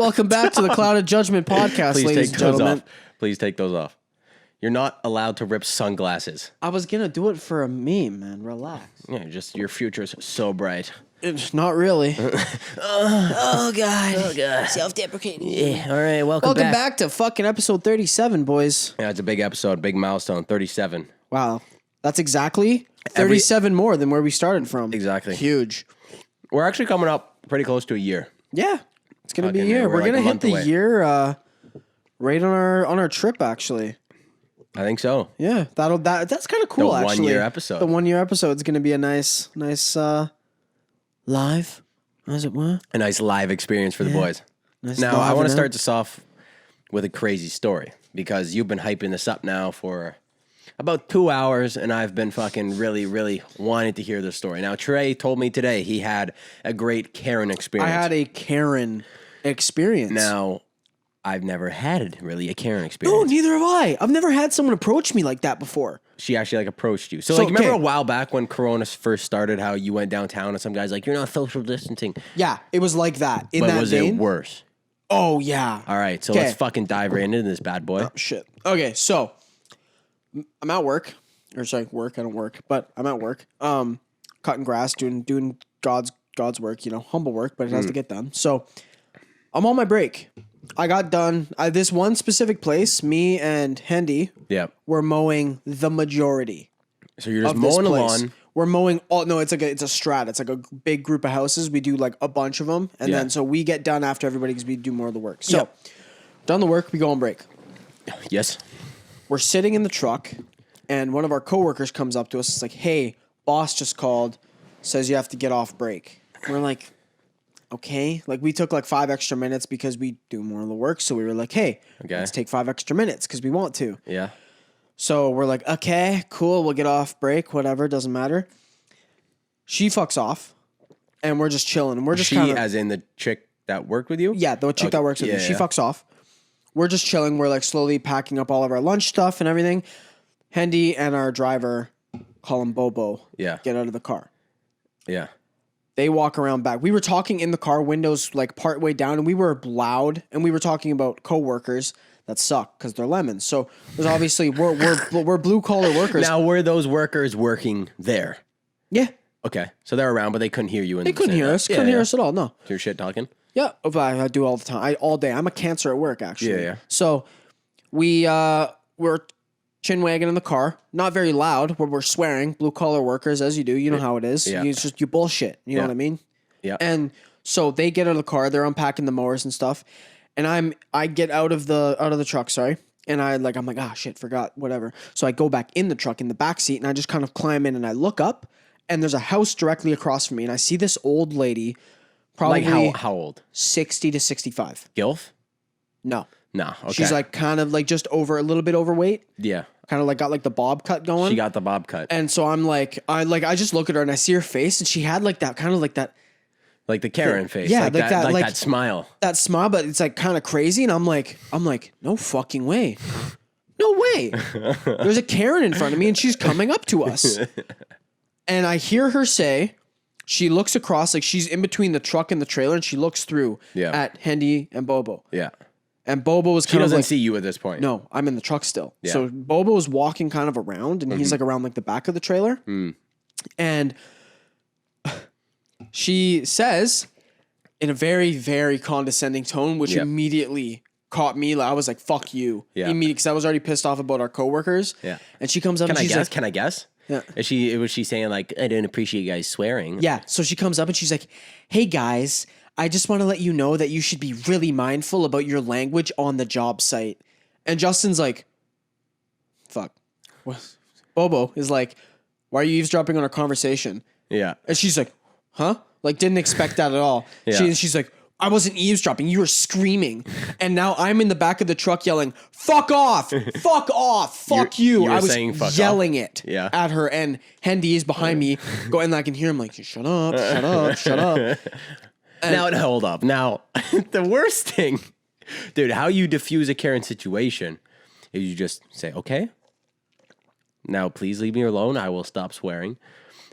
Welcome back to the Clouded Judgement podcast, ladies and gentlemen. Please take those off. You're not allowed to rip sunglasses. I was going to do it for a meme, man. Relax. Yeah, just your future's so bright. It's not really. Oh, God. Self-deprecating. Yeah, all right, Welcome back to fucking episode 37, boys. Yeah, it's a big episode, big milestone, 37. Wow. That's exactly 37 more than where we started from. Exactly. Huge. We're actually coming up pretty close to a year. Yeah. It's going to be a Fucking year. we're We're like going to a hit the month away. year right on our trip, actually. I think so. Yeah. That's kind of cool, The actually. 1 year episode. The 1 year episode is going to be a nice live, as it were. A nice live experience for the boys. Nice Now, I live want to event. start this off with a crazy story because you've been hyping this up now for about 2 hours, and I've been fucking really, really wanting to hear this story. Now, Trey told me today he had a great Karen experience. I had a Karen experience. Now, I've never had really a Karen No, experience. neither have I. I've never had someone approach me like that before. She actually like approached you. So So, like, remember okay. a while back when Corona first started, how you went downtown and some guy's like, "You're not social distancing," Yeah, it was like that. In but that was vein. it worse? Oh, yeah. All right, so Okay. let's fucking dive right into this bad boy. Shit. Okay, so I'm at work. Or sorry, work. I don't work, but I'm at work. Cutting grass, doing God's work, humble work, but it has to get done. So I'm on my break. I got done. This one specific place, me and Hendy Yeah. were mowing the majority So you're just of this mowing the place. lawn. We're mowing all. No, it's a strat. It's like a big group of houses. We do like a bunch of them, and Yeah. then so we get done after everybody because we do more of the work. So Yep. done the work, we go on break. Yes. We're sitting in the truck, and one of our coworkers comes up to us. It's like, "Hey, boss just called, says you have to get off break." We're like, "Okay." Like we took like 5 extra minutes because we do more of the work. So we were like, "Hey, Okay. let's take 5 extra minutes because we want to." Yeah. So we're like, "Okay, cool. We'll get off break. Whatever, doesn't matter." She fucks off, and we're just chilling. And we're just She, kind of as in the chick that worked with you. yeah, the chick that works with me. yeah, She yeah. fucks off. We're just chilling. We're like slowly packing up all of our lunch stuff and everything. Hendy and our driver, call him Bobo, Yeah. get out of the car. Yeah. They walk around back. We were talking in the car, windows like part way down, and we were loud, and we were talking about coworkers that suck because they're lemons. So there's obviously we're blue collar workers. Now, were those workers working there? Yeah, Okay, so they're around, but they couldn't hear you. they couldn't hear us. Couldn't hear us at all. No. Your shit talking. Yeah, but I do all the time. All day. I'm a cancer at work, actually. Yeah, yeah. So we're chin wagging in the car, not very loud, where we're swearing, blue collar workers, as you do. You know how it is. Yeah. It's just you bullshit. You know Yeah. what I mean? Yeah. And so they get out of the car, they're unpacking the mowers and stuff, and I get out of the truck, sorry, and I'm like, ah, shit, forgot, whatever. So I go back in the truck in the back seat, and I just kind of climb in, and I look up, and there's a house directly across from me, and I see this old lady, probably Like how old? 60 to 65. Gilf? No. No. Okay. She's like kind of like just a little bit overweight, yeah. kind of like got like the bob cut going. She got the bob cut. And so I just look at her and I see her face, and she had like that kind of like that Like the Karen face. yeah, like like that, that- like like- that smile. smile, but it's like kind of crazy. And I'm like, no fucking way. No way. There's a Karen in front of me and she's coming up to us. And I hear her say, she looks across, like she's in between the truck and the trailer, and she looks through at Hendy and Bobo. Yeah. And Bobo was She kind of doesn't like, see you at this point. no, I'm in the truck still. Yeah. So Bobo was walking kind of around, and he's like around like the back of the trailer. And she says in a very, very condescending tone, which immediately caught me. I was like, fuck you. Yeah. Immediately, because I was already pissed off about our coworkers. Yeah. And she comes up Can and I she's guess? like, Can I guess? Yeah. Was she saying like, I didn't appreciate you guys swearing? yeah. So she comes up and she's like, hey guys, I just want to let you know that you should be really mindful about your language on the job site. And Justin's like, fuck. What? Bobo is like, why are you eavesdropping on our conversation? Yeah. And she's like, huh? Like, didn't expect that at all. Yeah. She's like, I wasn't eavesdropping. You were screaming. And now I'm in the back of the truck yelling, fuck off, fuck off, fuck you. you were I was saying fuck yelling it Yeah. at her. And Hendy is behind me going, and I can hear him like, shut up, shut up, shut up. Now, hold up. Now, the worst thing, dude, how you diffuse a Karen situation is you just say, okay, now please leave me alone. I will stop swearing.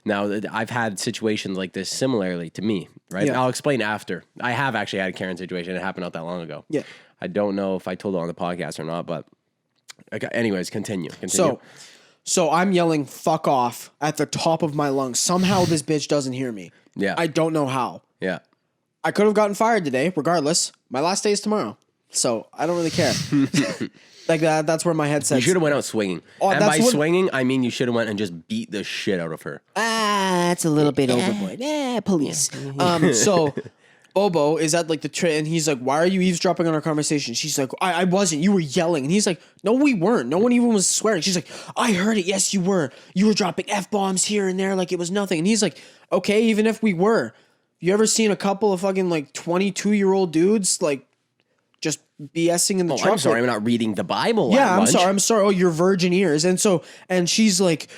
Now, I've had situations like this similarly to me, right? Yeah. I'll explain after. I have actually had a Karen situation. It happened not that long ago. Yeah. I don't know if I told it on the podcast or not, but okay, anyways, continue. So I'm yelling "fuck off" at the top of my lungs. Somehow this bitch doesn't hear me. Yeah. I don't know how. Yeah. I could have gotten fired today, regardless. My last day is tomorrow, so I don't really care. Like that. That's where my head says. You should have went out swinging. Oh, And that's by what- swinging, I mean you should have went and just beat the shit out of her. That's a little bit overboard. Police. So Bobo is at like the and he's like, "Why are you eavesdropping on our conversation?" She's like, I wasn't. You were yelling." And he's like, "No, we weren't. No one even was swearing." She's like, "I heard it. Yes, you were. You were dropping F-bombs here and there like it was nothing." And he's like, "Okay, even if we were. You ever seen a couple of fucking like 22-year-old dudes like just BSing in the truck?" I'm sorry, I'm not reading the Bible. Yeah, at lunch. I'm sorry. Oh, your virgin ears. And she's like,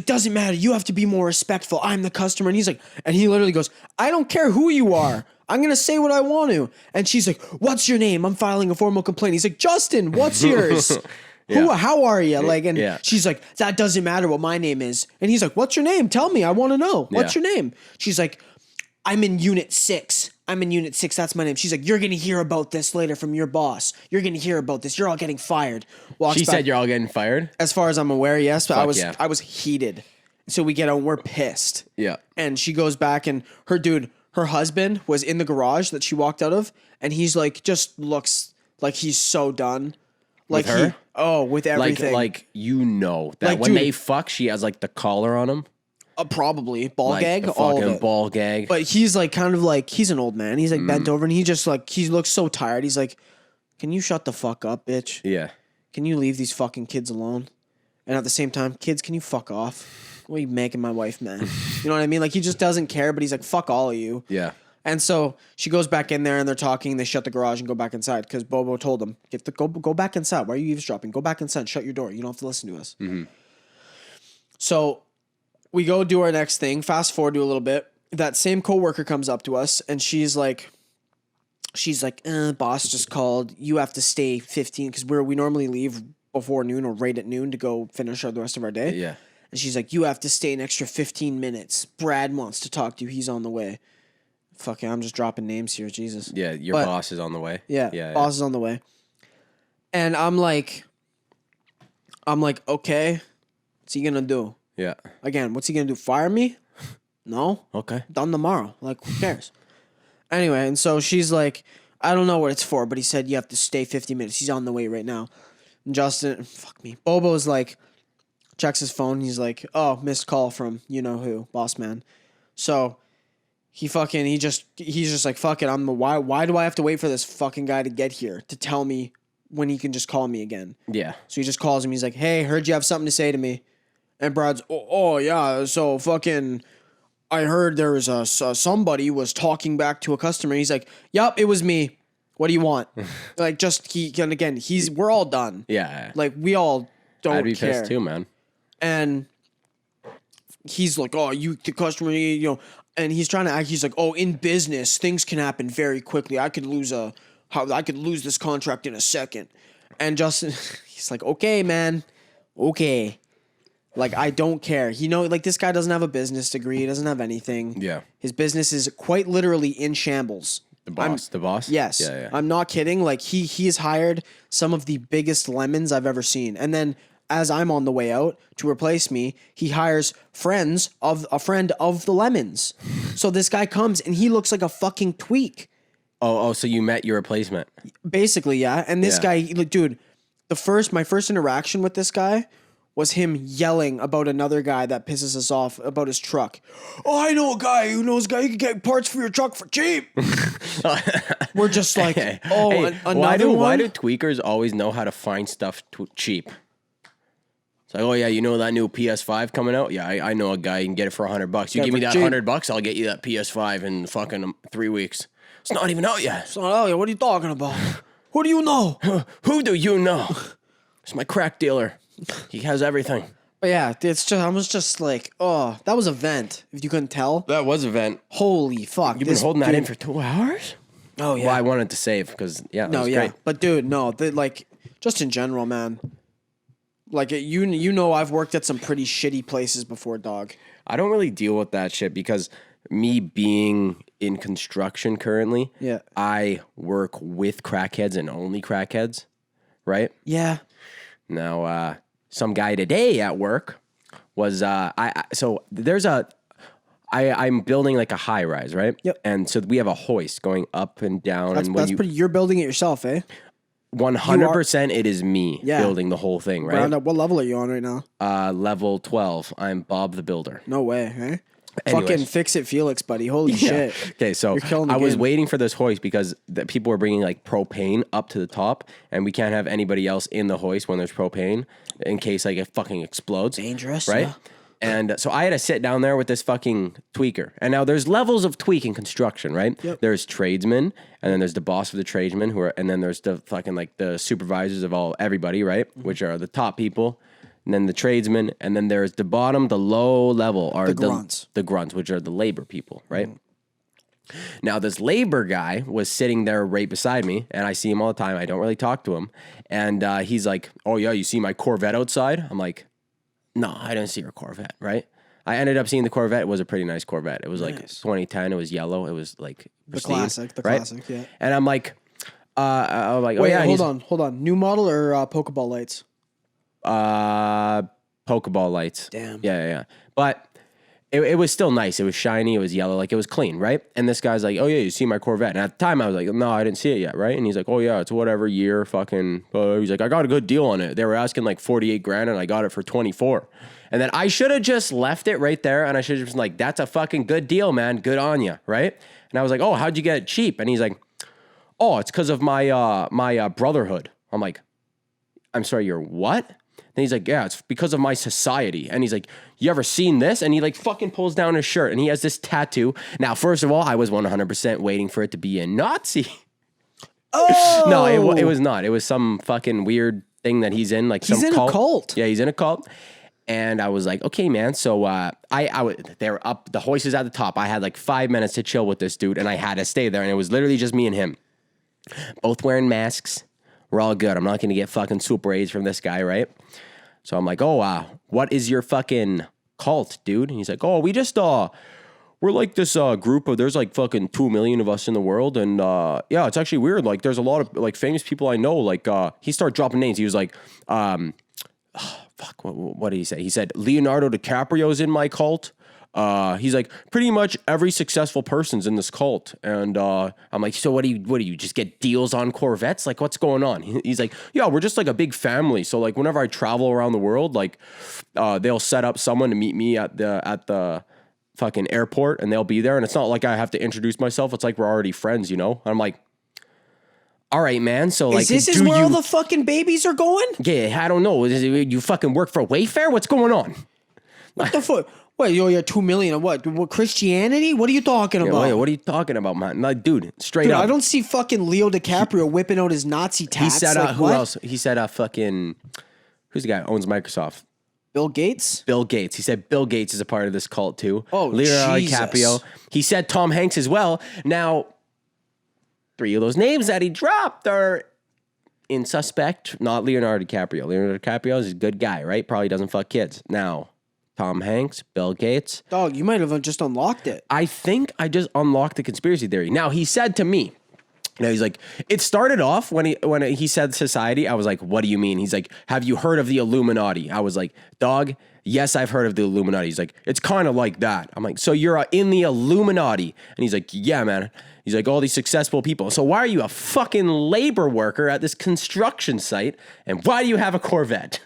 "Doesn't matter. You have to be more respectful. I'm the customer." And he's like, and he literally goes, "I don't care who you are. I'm going to say what I want to." And she's like, "What's your name? I'm filing a formal complaint." He's like, "Justin, what's yours?" Yeah. How are you? Like, and Yeah. she's like, "That doesn't matter what my name is." And he's like, "What's your name? Tell me. I want to know. What's Yeah. your name?" She's like, "I'm in Unit 6. I'm in Unit 6. That's my name." She's like, "You're going to hear about this later from your boss. You're going to hear about this. You're all getting fired." Walks She back. said you're all getting fired? As far as I'm aware, yes, but Fuck I yeah. was heated. So we get out, we're pissed. Yeah. And she goes back and her husband was in the garage that she walked out of, and he's like, just looks like he's so done. Like With her? with everything. Like that Like, when dude- they fuck, she has like the collar on him. Probably ball Like gag, the all of fucking it. ball gag. But he's like kind of like he's an old man. He's like bent over and he just like he looks so tired. He's like, "Can you shut the fuck up, bitch? Yeah. Can you leave these fucking kids alone?" And at the same time, "Kids, can you fuck off? What are you making my wife mad?" You know what I mean? Like he just doesn't care, but he's like, "Fuck all of you." Yeah. And so she goes back in there and they're talking. They shut the garage and go back inside because Bobo told them, go back inside. Why are you eavesdropping? Go back inside. Shut your door. You don't have to listen to us." So we go do our next thing. Fast forward to a little bit. That same coworker comes up to us and she's like, "Boss just called. You have to stay 15 because we normally leave before noon or right at noon to go finish the rest of our day." Yeah. And she's like, "You have to stay an extra 15 minutes. Brad wants to talk to you. He's on the way." Fucking, I'm just dropping names here. Jesus. Yeah. Your But- boss is on the way. Yeah. Boss is on the way. And I'm like, okay, what's he gonna do? Yeah. Again, what's he gonna do? Fire me? No. Okay. Done tomorrow. Like, who cares? Anyway, and so she's like, "I don't know what it's for, but he said you have to stay 50 minutes. He's on the way right now." And Justin, fuck me. Bobo's like, checks his phone. He's like, "Oh, missed call from you know who, boss man." So he's just like, "Fuck it. Why do I have to wait for this fucking guy to get here to tell me when he can just call me again?" Yeah. So he just calls him. He's like, "Hey, heard you have something to say to me." And Brad's, oh yeah, so fucking, I heard there was somebody was talking back to a customer. He's like, "Yup, it was me. What do you want?" Like, and again, we're all done. Yeah. Like, we all don't I'd be care. pissed too, man. And he's like, "Oh, the customer, you know," and he's trying to act. He's like, "Oh, in business, things can happen very quickly. I could lose this contract in a second." And Justin, he's like, "Okay, man, okay." Like, I don't care. Like, this guy doesn't have a business degree. He doesn't have anything. Yeah. His business is quite literally in shambles. The boss? Yes. Yeah. I'm not kidding. Like, he has hired some of the biggest lemons I've ever seen. And then as I'm on the way out to replace me, he hires a friend of the lemons. So this guy comes and he looks like a fucking tweak. Oh, so you met your replacement. Basically, yeah. And this Yeah. guy, like, dude, my first interaction with this guy was him yelling about another guy that pisses us off about his truck. "Oh, I know a guy who knows a guy who can get parts for your truck for cheap." We're just like, another one? Why do tweakers always know how to find stuff cheap? It's like, "Oh yeah, you know that new PS5 coming out? Yeah, I know a guy you can get it for $100. You Yeah, give me for that cheap. $100, I'll get you that PS5 in fucking 3 weeks. It's not even out yet. So, "Oh, yeah, what are you talking about? Who do you know?" Who do you know? It's my crack dealer. He has everything." But yeah, I was just like, oh, that was a vent. If you couldn't tell, That was a vent. holy fuck! You've been holding that in for 2 hours? Oh yeah. Well, I wanted to save because that was great. But dude, no, like, just in general, man. Like, you know, I've worked at some pretty shitty places before, dog. I don't really deal with that shit because me being in construction currently, Yeah. I work with crackheads and only crackheads, right? Yeah. Now, some guy today at work was I'm building like a high rise, right? Yep. And so we have a hoist going up and down, and when You're building it yourself, eh? 100% it is me building the whole thing, right? Round up. What level are you on right now? Level 12. I'm Bob the Builder. No way, eh? Anyways. Fucking fix it, Felix, buddy. Holy shit. Okay, so You're killing the I was game. waiting for this hoist because people were bringing like propane up to the top, and we can't have anybody else in the hoist when there's propane in case like it fucking explodes. Dangerous, right? yeah. And so I had to sit down there with this fucking tweaker. And now there's levels of tweak in construction, right? Yep. There's tradesmen, and then there's the boss of the tradesmen and then there's the fucking like the supervisors of everybody, right? Mm-hmm. Which are the top people. And then the tradesmen, and then there's the bottom, the low level are The grunts. the grunts, which are the labor people, right? Now, this labor guy was sitting there right beside me, and I see him all the time. I don't really talk to him. And he's like, oh, yeah, you see my Corvette outside? I'm like, no, I didn't see your Corvette, right? I ended up seeing the Corvette. It was a pretty nice Corvette. It was like 2010. It was yellow. It was like pristine, The right? classic, yeah. And I'm like, oh, Wait, yeah. hold on. New model or Pokeball lights? Pokeball lights. Damn. Yeah. But it was still nice. It was shiny. It was yellow. Like, it was clean, right? And this guy's like, oh, yeah, you see my Corvette. And at the time, I was like, no, I didn't see it yet, right? And he's like, oh, yeah, it's whatever year, fucking. He's like, I got a good deal on it. They were asking like 48 grand, and I got it for 24. And then I should have just left it right there, and I should have just been like, that's a fucking good deal, man. Good on you, right? And I was like, oh, how'd you get it cheap? And he's like, oh, it's because of my brotherhood. I'm like, I'm sorry, your what? And he's like, yeah, it's because of my society. And he's like, you ever seen this? And he like fucking pulls down his shirt, and he has this tattoo. Now, first of all, I was 100% waiting for it to be a Nazi. Oh! No, it was not. It was some fucking weird thing that he's in, like He's some in cult. a cult. Yeah, he's in a cult. And I was like, okay, man. So they were up, the hoist is at the top. I had like 5 minutes to chill with this dude, and I had to stay there. And it was literally just me and him, both wearing masks. We're all good. I'm not going to get fucking super AIDS from this guy, right? So I'm like, oh, what is your fucking cult, dude? And he's like, oh, we just, we're like this group of, there's like fucking 2 million of us in the world. And yeah, it's actually weird. Like, there's a lot of like famous people I know. Like, he started dropping names. He was like, what did he say? He said, Leonardo DiCaprio's in my cult. He's like, pretty much every successful person's in this cult. And I'm like, so what do you just get deals on Corvettes? Like, what's going on? He's like, yeah, we're just like a big family. So like whenever I travel around the world, like they'll set up someone to meet me at the fucking airport, and they'll be there. And it's not like I have to introduce myself. It's like we're already friends, you know? I'm like, all right, man. So like, Is where all the fucking babies are going? Yeah, I don't know. You fucking work for Wayfair? What's going on? What the fuck? Wait, you're 2 million of what? What, Christianity? What are you talking about? Wait, what are you talking about, man? Like, dude, straight Dude, up. I don't see fucking Leo DiCaprio whipping out his Nazi tats. He said, like, who what? else? He said, fucking, who's the guy who owns Microsoft? Bill Gates? Bill Gates. He said Bill Gates is a part of this cult too. Oh, Leonardo Jesus. DiCaprio. He said Tom Hanks as well. Now, 3 of those names that he dropped are in suspect, not Leonardo DiCaprio. Leonardo DiCaprio is a good guy, right? Probably doesn't fuck kids. Now, Tom Hanks, Bill Gates. Dog, you might have just unlocked it. I think I just unlocked the conspiracy theory. Now, he said to me, now he's like, it started off when he said society. I was like, what do you mean? He's like, have you heard of the Illuminati? I was like, dog, yes, I've heard of the Illuminati. He's like, it's kind of like that. I'm like, so you're in the Illuminati? And he's like, yeah, man. He's like, all these successful people. So why are you a fucking labor worker at this construction site? And why do you have a Corvette?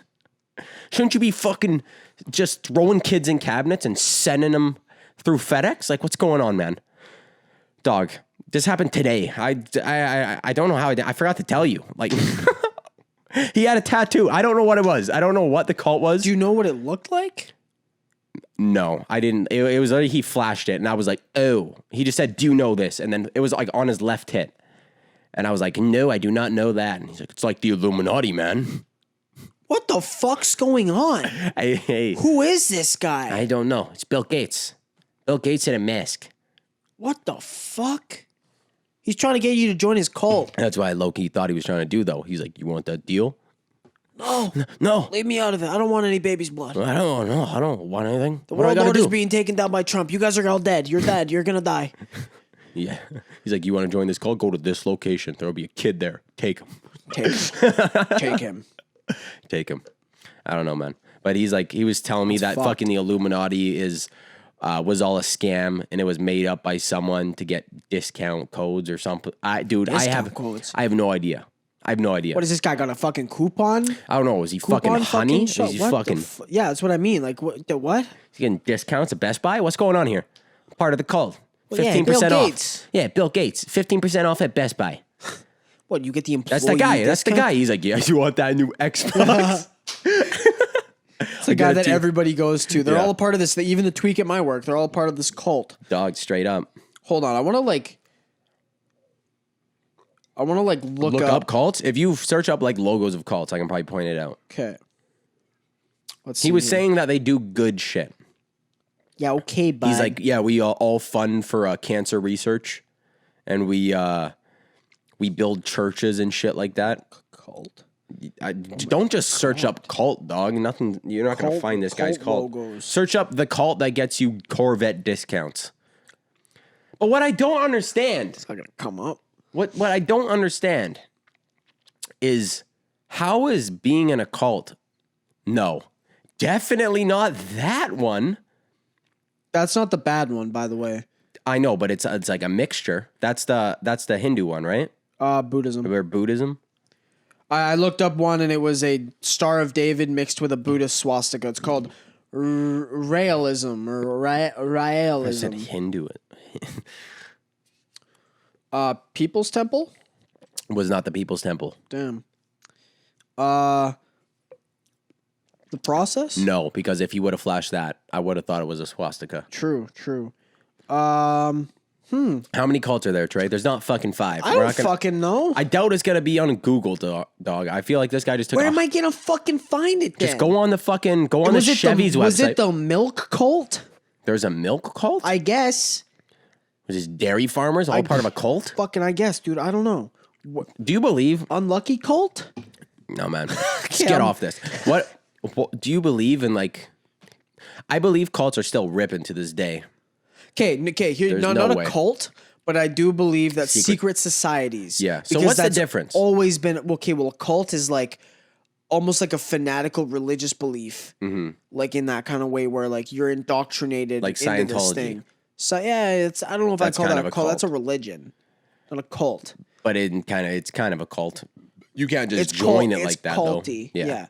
Shouldn't you be fucking just throwing kids in cabinets and sending them through FedEx? Like, what's going on, man? Dog, this happened today. I don't know how I forgot to tell you. Like, he had a tattoo. I don't know what it was. I don't know what the cult was. Do you know what it looked like? No, I didn't. It was he flashed it, and I was like, oh. He just said, do you know this? And then it was like on his left hip. And I was like, no, I do not know that. And he's like, it's like the Illuminati, man. What the fuck's going on? Hey, Who is this guy? I don't know. It's Bill Gates. Bill Gates in a mask. What the fuck? He's trying to get you to join his cult. That's why low-key thought he was trying to do, though. He's like, you want that deal? No. leave me out of it. I don't want any baby's blood. I don't know. I don't want anything. The What do I world gotta order is do? being taken down by Trump. You guys are all dead. You're dead. You're gonna die. Yeah. He's like, you want to join this cult? Go to this location. There'll be a kid there. Take him. Take him. Take him. I don't know, man. But he's like, he was telling me that fucked. fucking the Illuminati was all a scam and it was made up by someone to get discount codes or something. Discount codes? I have no idea. I have no idea. What is this guy got a fucking coupon? I don't know. Is he fucking honey? Is he What fucking? the yeah, that's what I mean. Like what? The what? He's getting discounts at Best Buy? What's going on here? Part of the cult. Well, yeah, 15% Bill off. Gates. Yeah, Bill Gates. 15% off at Best Buy. What? You get the employee? That's the guy. That's the discount? guy. He's like, yeah, you want that new Xbox? It's the guy that everybody goes to. They're Yeah. all a part of this. Even the tweak at my work, they're all a part of this cult. Dog, straight up. Hold on, I want to look Up cults. If you search up like logos of cults, I can probably point it out. Okay. Let's He see was here. saying that they do good shit. Yeah, okay, bud. He's like, yeah, we all fund for cancer research, and we build churches and shit like that. cult. Don't just search up cult, dog. Nothing. You're not gonna Cult- find this guy's cult cult. logos. Search up the cult that gets you Corvette discounts. But what I don't understand, It's not gonna come up. what I don't understand, is how is being in a cult? No, definitely not that one. That's not the bad one, by the way. I know, but it's like a mixture. That's the Hindu one, right? Buddhism. Or Buddhism. I looked up one, and it was a Star of David mixed with a Buddhist swastika. It's called Raelism or I said Raelism. Hindu. People's Temple. Was not the People's Temple. Damn. The process. No, because if you would have flashed that, I would have thought it was a swastika. True. How many cults are there, Trey? There's not fucking 5. I don't fucking know. I doubt it's gonna be on Google, dog. I feel like this guy just took. Where am I gonna fucking find it? Then? Just go on the Chevy's website. Was it the milk cult? There's a milk cult. I guess. Was this dairy farmers all part of a cult? Fucking, I guess, dude. I don't know. Do you believe? Unlucky cult? No, man. Just get off this. What do you believe in? Like, I believe cults are still ripping to this day. Okay. Here, There's not no a way. cult, but I do believe that secret societies. Yeah. So because what's the that's difference? Always been okay. Well, a cult is like almost like a fanatical religious belief, like in that kind of way where like you're indoctrinated, Like into this Scientology. thing. So yeah, it's I don't know if That's I call kind that of a a cult. That's a cult. religion, not a cult. But it's kind of a cult. You can't just It's join cult- it like it's that, culty. though. Yeah.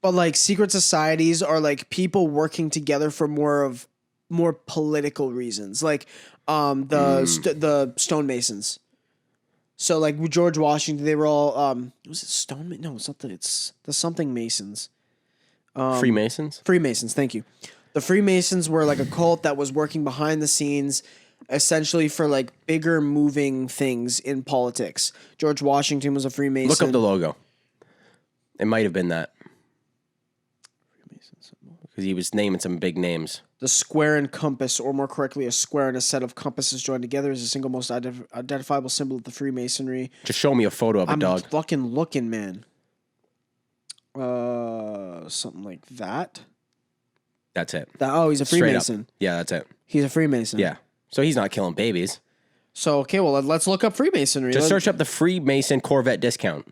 But like secret societies are like people working together for more political reasons, like the stonemasons. So like George Washington, they were all was it stone? No, it's not. It's the something Masons. Freemasons. Freemasons. Thank you. The Freemasons were like a cult that was working behind the scenes, essentially for like bigger moving things in politics. George Washington was a Freemason. Look up the logo. It might have been that because he was naming some big names. The square and compass, or more correctly, a square and a set of compasses joined together, is the single most identifiable symbol of the Freemasonry. Just show me a photo of a I'm dog. fucking looking, man. Something like that. That's it. He's a Straight up. Freemason. Yeah, that's it. He's a Freemason. Yeah. So he's not killing babies. So okay, well let's look up Freemasonry. Just search up the Freemason Corvette discount.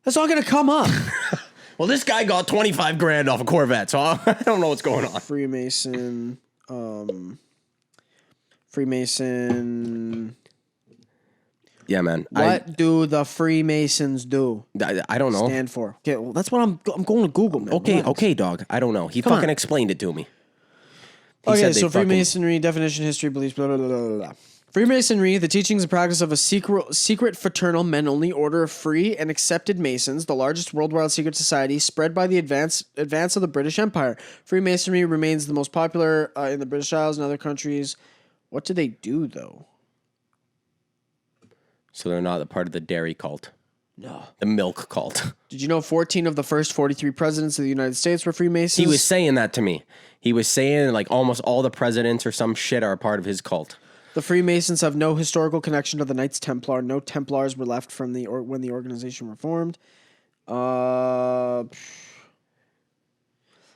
That's not gonna come up. Well, this guy got 25 grand off a Corvette, so I don't know what's going on. Freemason. Freemason. Yeah, man. What do the Freemasons do? I don't know. Stand for. Okay, well that's what I'm going to Google, man. Okay, Relax. okay, dog. I don't know. He Come fucking on. explained it to me. He Okay, said they so fucking- Freemasonry, definition, history, beliefs, blah, blah, blah, blah, blah. Freemasonry, the teachings and practice of a secret fraternal men-only order of free and accepted Masons, the largest worldwide secret society spread by the advance of the British Empire. Freemasonry remains the most popular in the British Isles and other countries. What do they do, though? So they're not a part of the dairy cult. No. The milk cult. Did you know 14 of the first 43 presidents of the United States were Freemasons? He was saying that to me. He was saying like almost all the presidents or some shit are a part of his cult. The Freemasons have no historical connection to the Knights Templar. No Templars were left from when the organization were formed.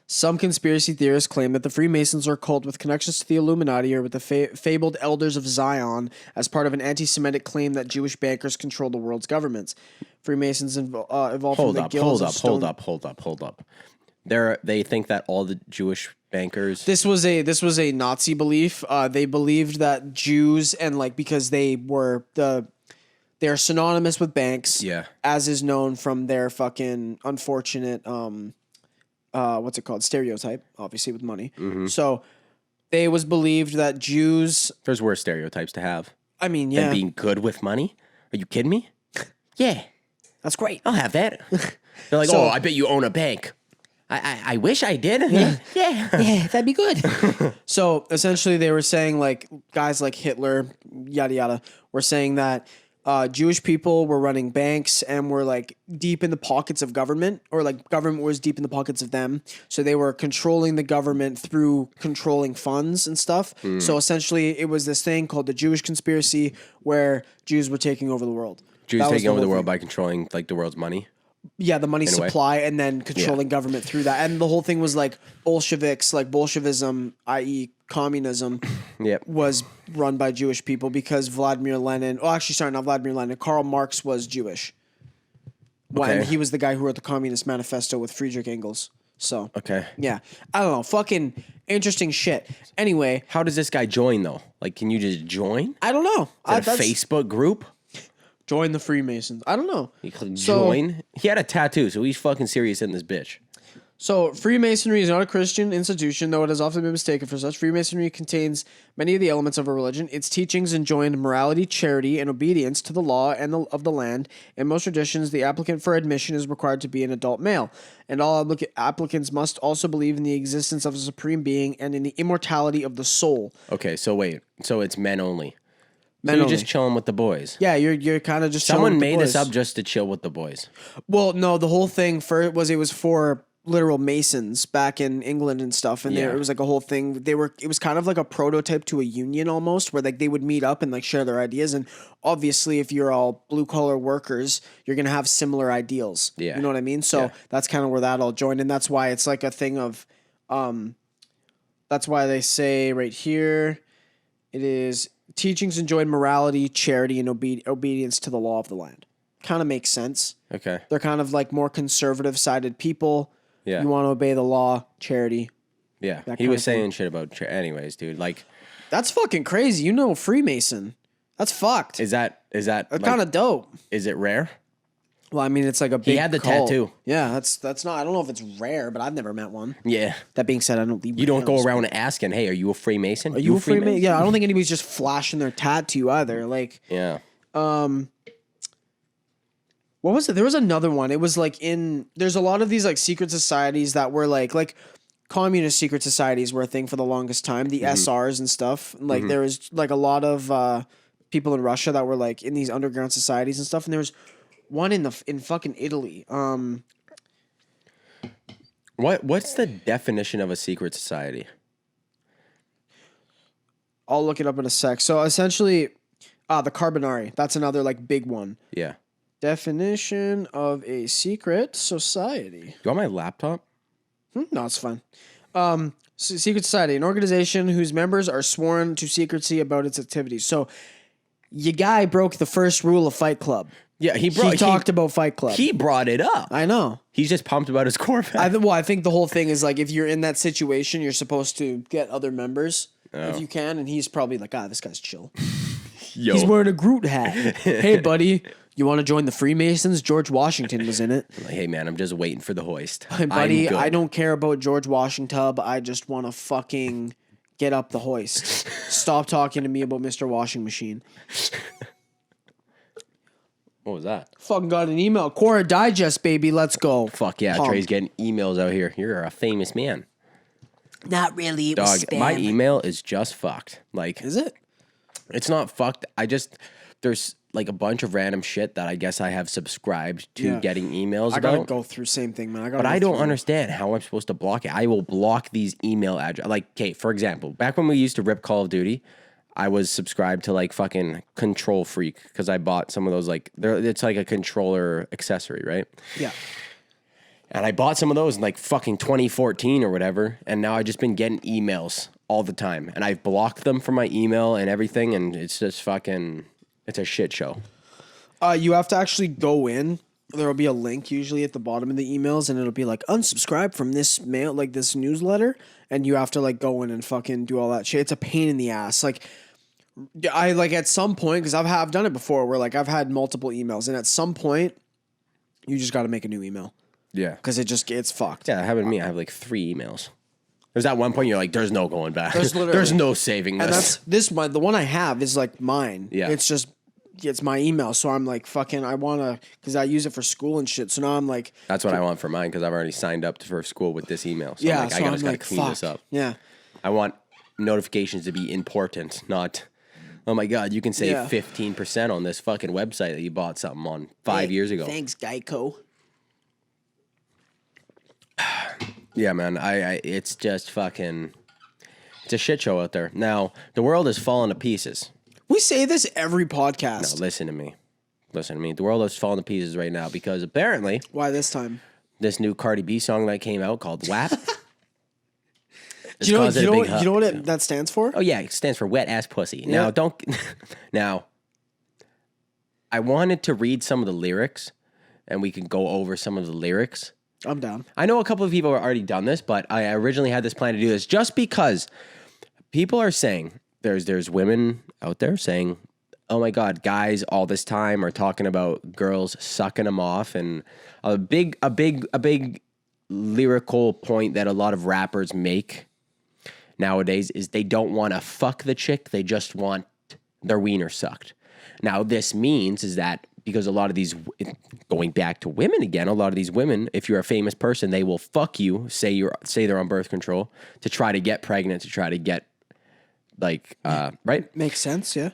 Some conspiracy theorists claim that the Freemasons are a cult with connections to the Illuminati or with the fabled Elders of Zion as part of an anti-Semitic claim that Jewish bankers control the world's governments. Freemasons evolved from the guilds of stone. Hold up. They think that all the Jewish bankers. This was a Nazi belief. They believed that Jews and because they're synonymous with banks. Yeah. As is known from their fucking unfortunate what's it called? Stereotype, obviously with money. Mm-hmm. So they was believed that Jews. There's worse stereotypes to have. I mean, yeah. Than being good with money. Are you kidding me? Yeah. That's great. I'll have that. They're like, I bet you own a bank. I wish I did. Yeah, that'd be good. So essentially, they were saying guys like Hitler, yada yada, were saying that Jewish people were running banks and were deep in the pockets of government, or government was deep in the pockets of them. So they were controlling the government through controlling funds and stuff. So essentially, it was this thing called the Jewish conspiracy, where Jews were taking over the world. Jews taking over the world by controlling the world's money. Yeah, the money supply and then controlling government through that. And the whole thing was Bolsheviks, Bolshevism, i.e. communism, was run by Jewish people because Vladimir Lenin, not Vladimir Lenin, Karl Marx was Jewish. When he was the guy who wrote the Communist Manifesto with Friedrich Engels. So, yeah. I don't know. Fucking interesting shit. Anyway. How does this guy join, though? Can you just join? I don't know. Is that a Facebook group? Join the Freemasons. I don't know. He could join. He had a tattoo, so he's fucking serious in this bitch. So Freemasonry is not a Christian institution, though it has often been mistaken for such. Freemasonry contains many of the elements of a religion. Its teachings enjoin morality, charity, and obedience to the law and of the land. In most traditions, the applicant for admission is required to be an adult male, and all applicants must also believe in the existence of a supreme being and in the immortality of the soul. Okay, so wait. So it's men only. Men you're only. just chilling with the boys. Yeah, you're kind of just Someone chilling with made the this boys. up just to chill with the boys. Well, no, the whole thing it was for literal Masons back in England and stuff, and it was a whole thing. It was kind of like a prototype to a union almost, where they would meet up and share their ideas. And obviously, if you're all blue collar workers, you're gonna have similar ideals. Yeah, you know what I mean. So that's kind of where that all joined, and that's why it's a thing of, that's why they say right here, it is. Teachings enjoin morality, charity, and obedience to the law of the land. Kind of makes sense. Okay. They're kind of more conservative-sided people. Yeah. You want to obey the law, charity. Yeah. He was saying shit about anyways, dude. That's fucking crazy. Freemason. That's fucked. Is that kind of dope. Is it rare? Well, I mean, it's a big He had the cult. tattoo. Yeah, that's not. I don't know if it's rare, but I've never met one. Yeah. That being said, I don't leave. You don't go around asking, "Hey, are you a Freemason? Are you a Freemason?" Yeah, I don't think anybody's just flashing their tattoo either. Yeah. What was it? There was another one. It was there's a lot of these secret societies that were like communist secret societies were a thing for the longest time. The SRs and stuff. There was a lot of people in Russia that were in these underground societies and stuff. And there was one in fucking Italy. What's the definition of a secret society? I'll look it up in a sec. So essentially, the Carbonari. That's another big one. Yeah. Definition of a secret society. Do you want my laptop? No, it's fine. Secret society, an organization whose members are sworn to secrecy about its activities. So, your guy broke the first rule of Fight Club. Yeah, he talked about Fight Club. He brought it up. I know. He's just pumped about his Corvette. I think the whole thing is if you're in that situation, you're supposed to get other members if you can, and he's probably this guy's chill. Yo. He's wearing a Groot hat. Hey, buddy. You want to join the Freemasons? George Washington was in it. Hey, man, I'm just waiting for the hoist. Hey, buddy, I don't care about George Washington. I just want to fucking get up the hoist. Stop talking to me about Mr. Washing Machine. What was that? Fucking got an email. Quora Digest, baby. Let's go. Fuck yeah. Pump. Trey's getting emails out here. You're a famous man. Not really. It was Dog, spam. my email is just fucked. Is it? It's not fucked. There's a bunch of random shit that I guess I have subscribed to getting emails I about. gotta go through same thing, man. But I don't understand how I'm supposed to block it. I will block these email addresses. Okay, for example, back when we used to rip Call of Duty, I was subscribed to like fucking Control Freak because I bought some of those it's like a controller accessory, right? Yeah. And I bought some of those in like fucking 2014 or whatever, and now I've just been getting emails all the time, and I've blocked them from my email and everything, and it's just fucking, it's a shit show. You have to actually go in. There will be a link usually at the bottom of the emails, and it'll be like unsubscribe from this mail, like this newsletter, and you have to like go in and fucking do all that shit. It's a pain in the ass. Like I like at some point, because I've done it before, where like I've had multiple emails, and at some point, you just got to make a new email. Yeah, because it just gets fucked. Yeah, it happened to me. I have like 3 emails. There's that one point you're like, there's no going back. There's no saving this. And that's this one. The one I have is like mine. Yeah, it's my email. So I'm like, fucking, I want to, because I use it for school and shit. So now I'm like, that's what I want for mine because I've already signed up for school with this email. So yeah, I'm like, I just got to clean this up. Yeah, I want notifications to be important, not, oh my God, you can save 15% on this fucking website that you bought something on 5 years ago. Thanks, Geico. Yeah, man. It's just fucking, it's a shit show out there. Now, the world is falling to pieces. We say this every podcast. No, listen to me. Listen to me. The world is falling to pieces right now because apparently, why this time? This new Cardi B song that came out called WAP. Do you know what that stands for? Oh yeah, it stands for wet ass pussy. Yeah. Now, I wanted to read some of the lyrics, and we can go over some of the lyrics. I'm down. I know a couple of people have already done this, but I originally had this plan to do this just because people are saying there's women out there saying, oh my God, guys all this time are talking about girls sucking them off, and a big lyrical point that a lot of rappers make nowadays is they don't want to fuck the chick, they just want their wiener sucked. Now this means is that because a lot of these, going back to women again, a lot of these women, if you're a famous person, they will fuck you, say they're on birth control to try to get pregnant, to try to get right? Makes sense, yeah.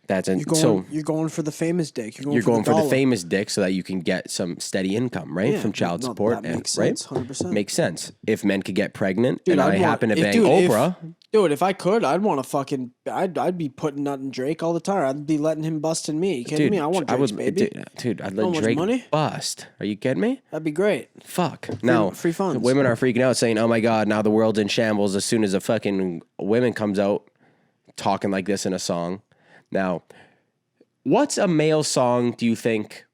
You're going for the famous dick. You're going for the famous dick so that you can get some steady income, right? From child support. That makes sense, 100%. Makes sense. If men could get pregnant, dude, and I happen to bang Oprah. If I could, I'd want to fucking, I'd be putting nut in Drake all the time. I'd be letting him bust in me. You kidding me? I want Drake's baby. Dude, I'd let Drake bust. Are you kidding me? That'd be great. Fuck. Now, free funds. Women are freaking out saying, oh my God, now the world's in shambles as soon as a fucking woman comes out talking like this in a song. Now, what's a male song, do you think,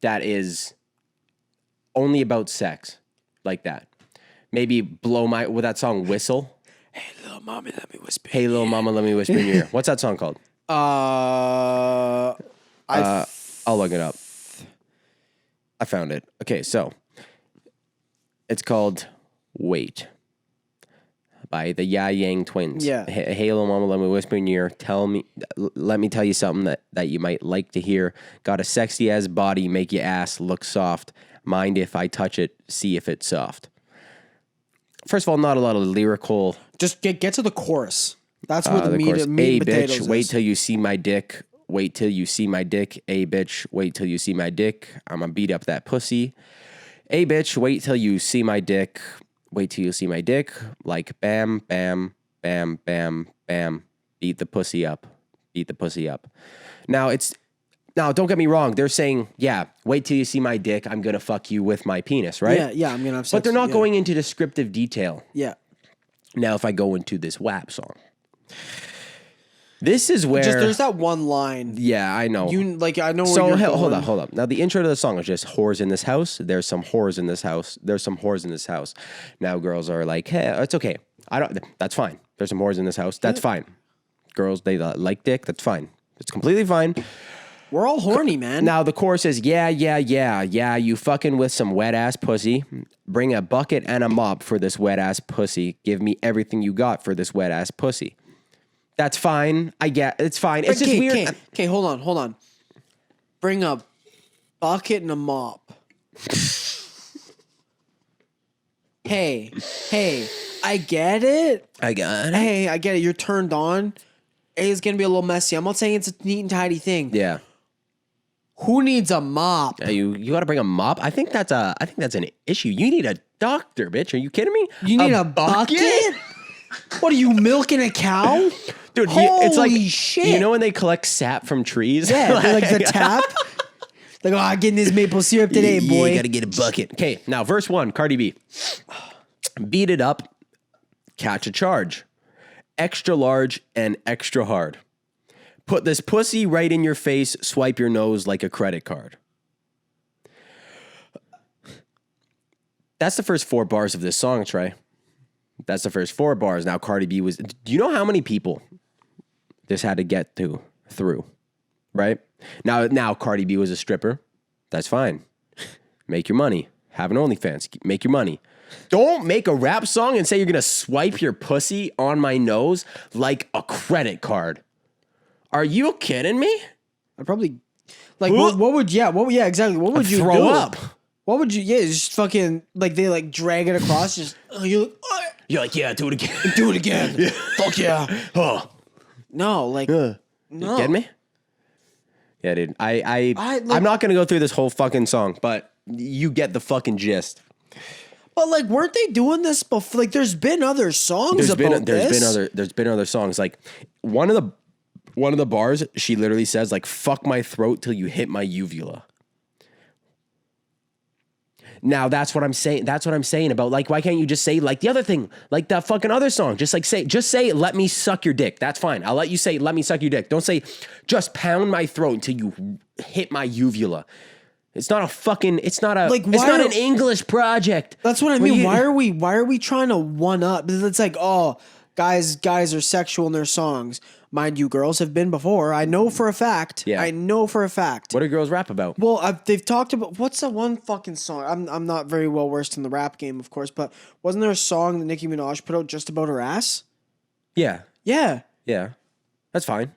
that is only about sex like that? Maybe with that song Whistle. Hey, little mommy, let me whisper. Hey, little mama, let me whisper in your ear. What's that song called? I'll look it up. I found it. Okay, so it's called Wait by the Ya Yang Twins. Yeah. Hey, little mama, let me whisper in your ear. Let me tell you something that you might like to hear. Got a sexy ass body, make your ass look soft. Mind if I touch it, see if it's soft. First of all, not a lot of lyrical. Just get to the chorus. That's where the meat and potatoes is. Wait till you see my dick. Wait till you see my dick. Hey, bitch, wait till you see my dick. I'm gonna beat up that pussy. Hey, bitch, wait till you see my dick. Wait till you see my dick. Like bam, bam, bam, bam, bam. Beat the pussy up. Beat the pussy up. Now, don't get me wrong. They're saying, yeah, wait till you see my dick. I'm going to fuck you with my penis, right? Yeah, I'm going to have sex. But they're not going into descriptive detail. Yeah. Now, if I go into this WAP song, this is where... there's that one line. Yeah, I know. I know where so, you're going. Hold up. Now, the intro to the song is just whores in this house. There's some whores in this house. There's some whores in this house. Now, girls are like, hey, it's okay. That's fine. There's some whores in this house. That's fine. Girls, they like dick. That's fine. It's completely fine. We're all horny, man. Now, the chorus is, yeah, you fucking with some wet-ass pussy. Bring a bucket and a mop for this wet-ass pussy. Give me everything you got for this wet-ass pussy. That's fine. I get it's fine. It's just weird. Okay, hold on. Bring a bucket and a mop. Hey, I get it. Hey, I get it. You're turned on. Hey, it's going to be a little messy. I'm not saying it's a neat and tidy thing. Yeah. Who needs a mop? You got to bring a mop? I think that's an issue. You need a doctor, bitch. Are you kidding me? You need a bucket? What are you, milking a cow? Dude, Holy it's like shit. You know when they collect sap from trees? Yeah, like the tap. Like, oh, I'm getting this maple syrup today, boy. You gotta get a bucket. Okay, now verse 1, Cardi B. Beat it up, catch a charge. Extra large and extra hard. Put this pussy right in your face, swipe your nose like a credit card. That's the first 4 bars of this song, Trey. That's the first 4 bars. Now Cardi B was... Do you know how many people this had to get through? Right? Now Cardi B was a stripper. That's fine. Make your money. Have an OnlyFans. Make your money. Don't make a rap song and say you're going to swipe your pussy on my nose like a credit card. Are you kidding me? I probably... Like, what would... Yeah, exactly. What would you throw do? up? What would you... Yeah, just fucking... Like, they, like, drag it across. Just... You're like, yeah, do it again. Do it again. Yeah. Fuck yeah. Oh. No, like... No. You kidding me? Yeah, dude. I'm not going to go through this whole fucking song, but you get the fucking gist. But, like, weren't they doing this before? Like, there's been other songs There's been other songs. Like, one of the bars, she literally says, like, fuck my throat till you hit my uvula. Now that's what I'm saying. That's what I'm saying about, like, why can't you just say, like, the other thing, like that fucking other song? Just say, let me suck your dick. That's fine. I'll let you say, let me suck your dick. Don't say, just pound my throat until you hit my uvula. It's not an English project. That's what I mean. Why are we trying to one up? It's like, oh, guys are sexual in their songs. Mind you, girls have been before. I know for a fact. Yeah. I know for a fact. What do girls rap about? Well, they've talked about, what's that one fucking song? I'm not very well versed in the rap game, of course, but wasn't there a song that Nicki Minaj put out just about her ass? Yeah. Yeah. Yeah. That's fine.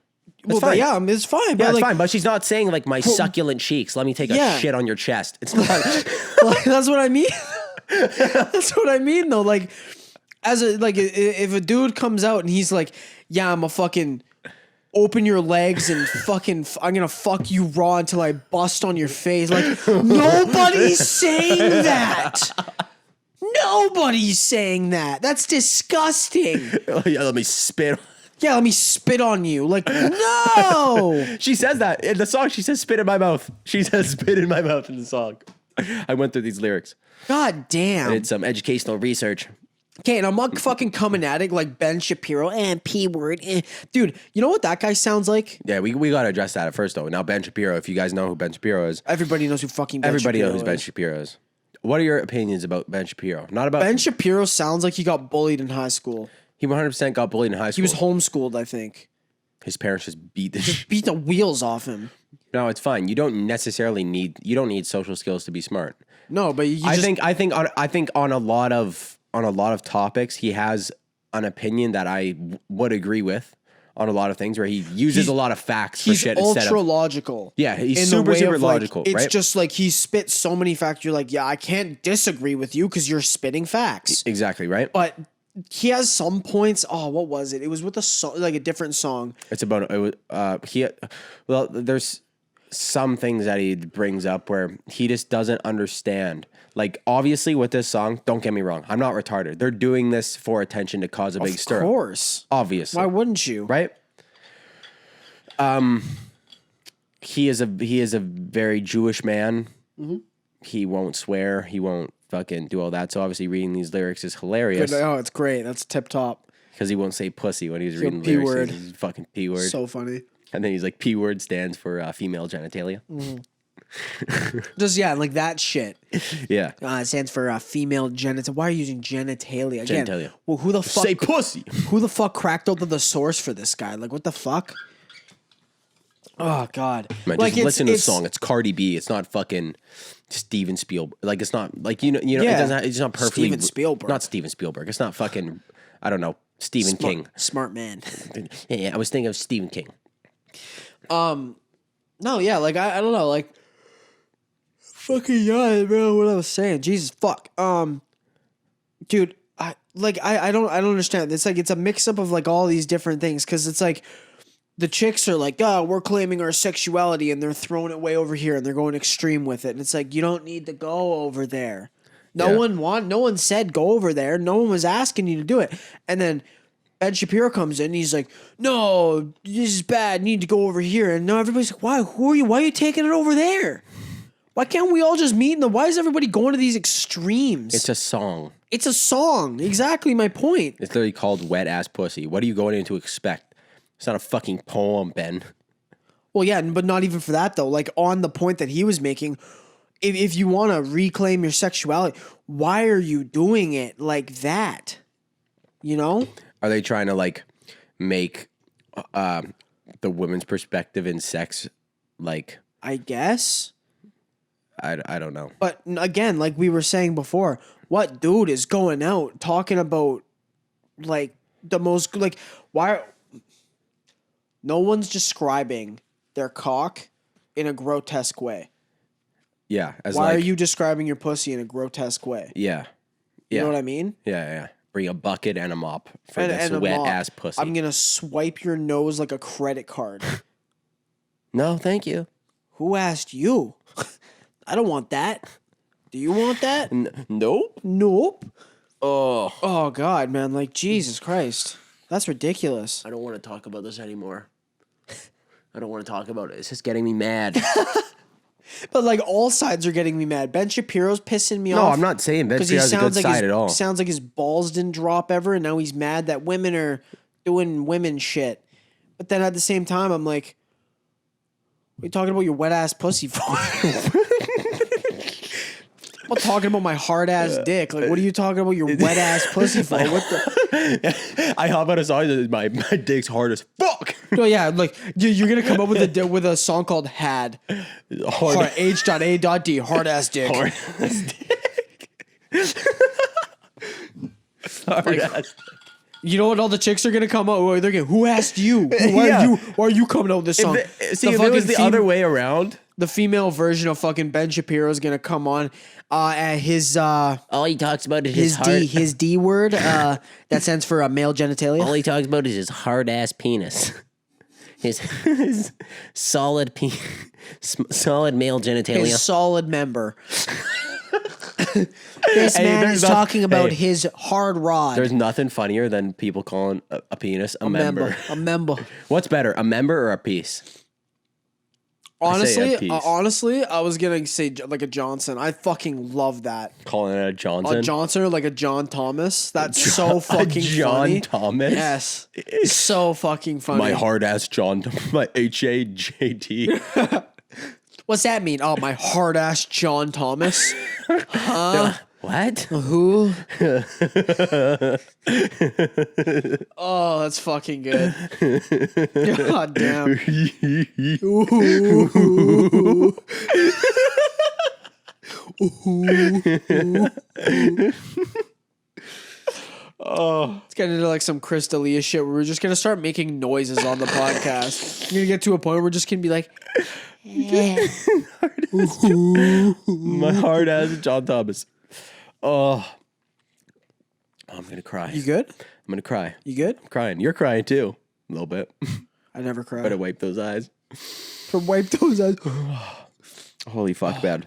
It's fine. Yeah, it's fine. But Yeah, it's like, fine. But she's not saying, like, my succulent cheeks. Let me take a shit on your chest. It's not. Like, that's what I mean. That's what I mean, though. Like, if a dude comes out and he's like, yeah, I'm a fucking open your legs and fucking I'm gonna fuck you raw until I bust on your face. Like, nobody's saying that. Nobody's saying that. That's disgusting. Yeah, let me spit. Yeah, let me spit on you. Like, no. She says that in the song. She says spit in my mouth. She says spit in my mouth in the song. I went through these lyrics. God damn. I did some educational research. Okay, and I'm not fucking coming at it like Ben Shapiro and P word. Dude, you know what that guy sounds like? Yeah, we got to address that at first, though. Now, Ben Shapiro, if you guys know who Ben Shapiro is. Everybody knows who fucking Ben Everybody Shapiro knows who Ben Shapiro is. What are your opinions about Ben Shapiro? Not about... Ben Shapiro sounds like he got bullied in high school. He 100% got bullied in high school. He was homeschooled, I think. His parents just beat the wheels off him. No, it's fine. You don't necessarily need social skills to be smart. No, but I think on a lot of topics he has an opinion that I would agree with on a lot of things where he uses a lot of facts for shit. He's ultra logical. Yeah, he's super logical. It's right? just like he spits so many facts. You're like, yeah, I can't disagree with you because you're spitting facts. Exactly right. But he has some points. Oh, what was it? It was with a song, like a different song. It's about there's some things that he brings up where he just doesn't understand. Like, obviously with this song, don't get me wrong, I'm not retarded. They're doing this for attention to cause a big stir. Of course. Obviously. Why wouldn't you? Right? He is a very Jewish man. Mm-hmm. He won't swear. He won't fucking do all that. So obviously reading these lyrics is hilarious. Oh, it's great. That's tip top. Because he won't say pussy when he's reading the lyrics. P-word. He's fucking P-word. So funny. And then he's like, P-word stands for female genitalia. Mm. Just, yeah, like that shit. Yeah. It stands for female genitalia. Why are you using genitalia? Again, genitalia. Well, who the fuck? Say pussy. Who the fuck cracked open the source for this guy? Like, what the fuck? Oh, God. Man, like, just listen to the song. It's Cardi B. It's not fucking Steven Spielberg. Like, it's not, like, you know, Yeah. it's not perfectly. Steven Spielberg. Not Steven Spielberg. It's not fucking, I don't know, Stephen King. Smart man. Yeah, I was thinking of Stephen King. No, yeah, like, I don't know, like, fucking yeah, bro, what I was saying. Jesus, fuck. Dude, I don't understand. It's like, it's a mix up of like all these different things. Cause it's like, the chicks are like, oh, we're claiming our sexuality and they're throwing it way over here and they're going extreme with it. And it's like, you don't need to go over there. No one said go over there. No one was asking you to do it. And then Ben Shapiro comes in and he's like, no, this is bad. You need to go over here. And now everybody's like, why? Who are you? Why are you taking it over there? Why can't we all just meet in the... Why is everybody going to these extremes? It's a song. It's a song. Exactly my point. It's literally called Wet Ass Pussy. What are you going in to expect? It's not a fucking poem, Ben. Well, yeah, but not even for that, though. Like, on the point that he was making, if you want to reclaim your sexuality, why are you doing it like that? You know? Are they trying to, like, make the women's perspective in sex, like... I guess. I don't know. But, again, like we were saying before, what dude is going out talking about, like, the most... Like, why... No one's describing their cock in a grotesque way. Yeah. Why are you describing your pussy in a grotesque way? Yeah. You know what I mean? Yeah. Bring a bucket and a mop for And this a wet mop. ass pussy. I'm going to swipe your nose like a credit card. No, thank you. Who asked you? I don't want that. Do you want that? Nope. Nope. Oh. Oh, God, man. Like, Jesus Christ. That's ridiculous. I don't want to talk about this anymore. I don't want to talk about it. It's just getting me mad. But, like, all sides are getting me mad. Ben Shapiro's pissing me off. No, I'm not saying Ben Shapiro's a good side at all. Sounds like his balls didn't drop ever, and now he's mad that women are doing women shit. But then at the same time, I'm like, what are you talking about your wet ass pussy for? I'm not talking about my hard ass dick. Like, what are you talking about your wet ass pussy for? What the? I hop out a song that my dick's hard as fuck. No, yeah, like you're gonna come up with a song called "Had." Hard H.A.D. Hard ass dick. Hard ass dick. Hard ass. You know what? All the chicks are gonna come out. They're gonna. Who asked you? Why are you coming out with this song? If it was the other way around, the female version of fucking Ben Shapiro is gonna come on. At his All he talks about is his D word. That stands for male genitalia. All he talks about is his hard ass penis. His solid solid male genitalia. His solid member. This man is talking about his hard rod. There's nothing funnier than people calling a penis a member. A member. What's better, a member or a piece? Honestly, I was gonna say like a Johnson. I fucking love that. Calling it a Johnson? A Johnson or like a John Thomas. That's so fucking funny. John Thomas? Yes. So fucking funny. My hard ass John, my H-A-J-T. What's that mean? Oh, my hard ass John Thomas. What? Who? Oh, that's fucking good. God damn. Oh, it's getting into like some Chris D'Elia shit where we're just gonna start making noises on the podcast. You're gonna get to a point where we're just gonna be like, my hard ass John Thomas. Oh, I'm gonna cry. you good? I'm gonna cry. You good? I'm crying. You're crying too, a little bit. I never cry. Better wipe those eyes. Wipe those eyes. Holy fuck, man.